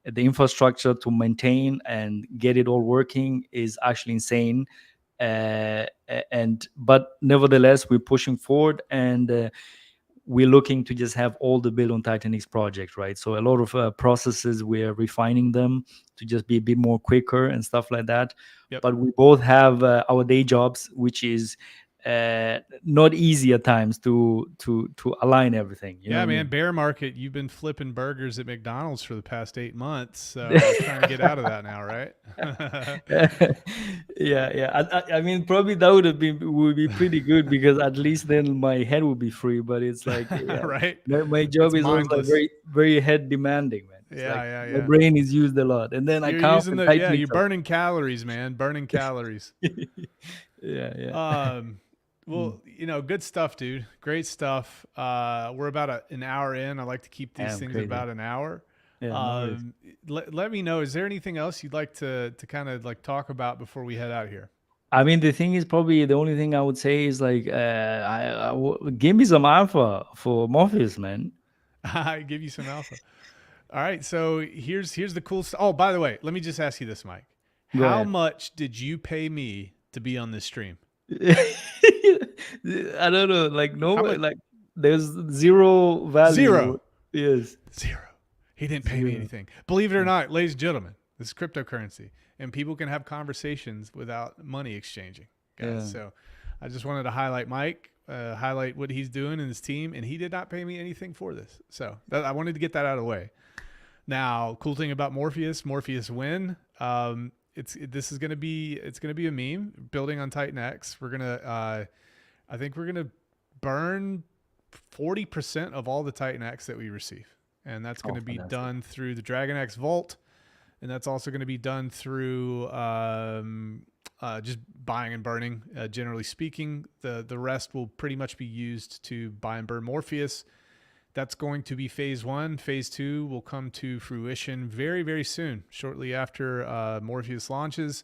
the infrastructure to maintain and get it all working is actually insane. But nevertheless, we're pushing forward, and we're looking to just have all the build on Titanix project, right? So a lot of processes, we're refining them to just be a bit more quicker and stuff like that. But we both have our day jobs, which is not easy at times to align everything. You know what I man. mean? Bear market. You've been flipping burgers at McDonald's for the past 8 months, so trying to get out of that now, right? Yeah. I mean, probably that would be pretty good because at least then my head would be free. But it's like, right. My job It's is also mindless. very, very head demanding, man. It's Yeah. My brain is used a lot, and then You're I can't. using you're burning calories, man. Burning calories. Yeah. Well, good stuff, dude. Great stuff. We're about an hour in. I like to keep these things at about an hour. Yeah, let me know. Is there anything else you'd like to kind of like talk about before we head out here? I mean, the thing is, probably the only thing I would say is like, give me some alpha for Morpheus, man. I give you some alpha. All right. So here's the cool stuff. Oh, by the way, let me just ask you this, Mike. How much did you pay me to be on this stream? I don't know. Like like there's zero value. Zero. Yes. Zero. He didn't pay me anything. Believe it or not, ladies and gentlemen, this is cryptocurrency, and people can have conversations without money exchanging, guys. Yeah. So I just wanted to highlight Mike, highlight what he's doing in his team, and he did not pay me anything for this. So I wanted to get that out of the way. Now, cool thing about Morpheus win. This is gonna be a meme. Building on Titan X, we're gonna I think we're gonna burn 40% of all the Titan X that we receive, and that's going to be done through the Dragon X Vault, and that's also going to be done through just buying and burning. Generally speaking, the rest will pretty much be used to buy and burn Morpheus. That's going to be phase 1. Phase 2 will come to fruition very, very soon, shortly after Morpheus launches.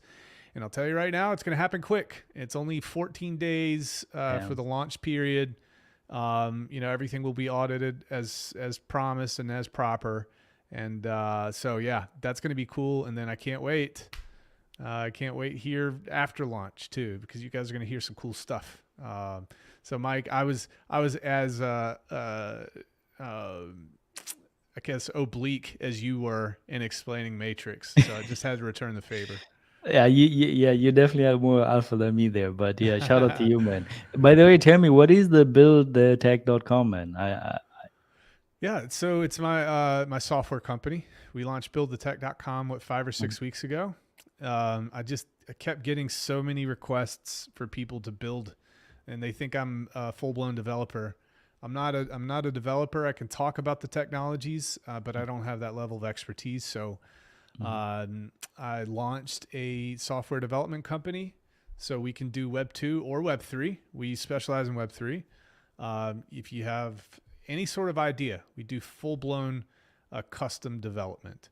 And I'll tell you right now, it's going to happen quick. It's only 14 days for the launch period. Everything will be audited as promised and as proper. And so, yeah, that's going to be cool. And then I can't wait. I can't wait here after launch too, because you guys are going to hear some cool stuff. So Mike, I was as I guess oblique as you were in explaining Matrix. So I just had to return the favor. Yeah, you definitely have more alpha than me there. But yeah, shout out to you, man. By the way, tell me, what is the buildthetech.com, man? Yeah, so it's my software company. We launched buildthetech.com 5 or 6 weeks ago. I kept getting so many requests for people to build, and they think I'm a full-blown developer. I'm not a developer. I can talk about the technologies, but I don't have that level of expertise. So I launched a software development company, so we can do Web 2 or Web 3. We specialize in Web 3. If you have any sort of idea, we do full-blown custom development.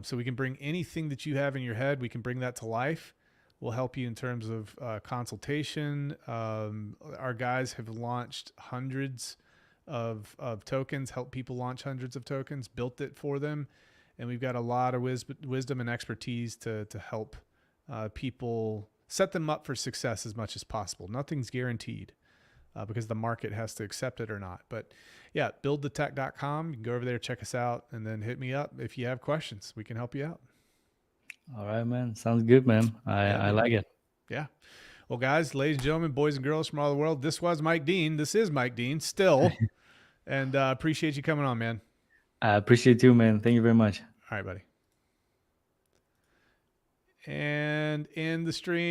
So we can bring anything that you have in your head, we can bring that to life. We'll help you in terms of consultation. Our guys have launched hundreds of tokens, helped people launch hundreds of tokens, built it for them. And we've got a lot of wisdom and expertise to help people set them up for success as much as possible. Nothing's guaranteed because the market has to accept it or not. But yeah, buildthetech.com. You can go over there, check us out, and then hit me up if you have questions. We can help you out. All right, man. Sounds good, man. I like it. Yeah. Well, guys, ladies and gentlemen, boys and girls from all over the world, this was Mike Dean. This is Mike Dean still. And appreciate you coming on, man. I appreciate you, man. Thank you very much. All right, buddy. And in the stream.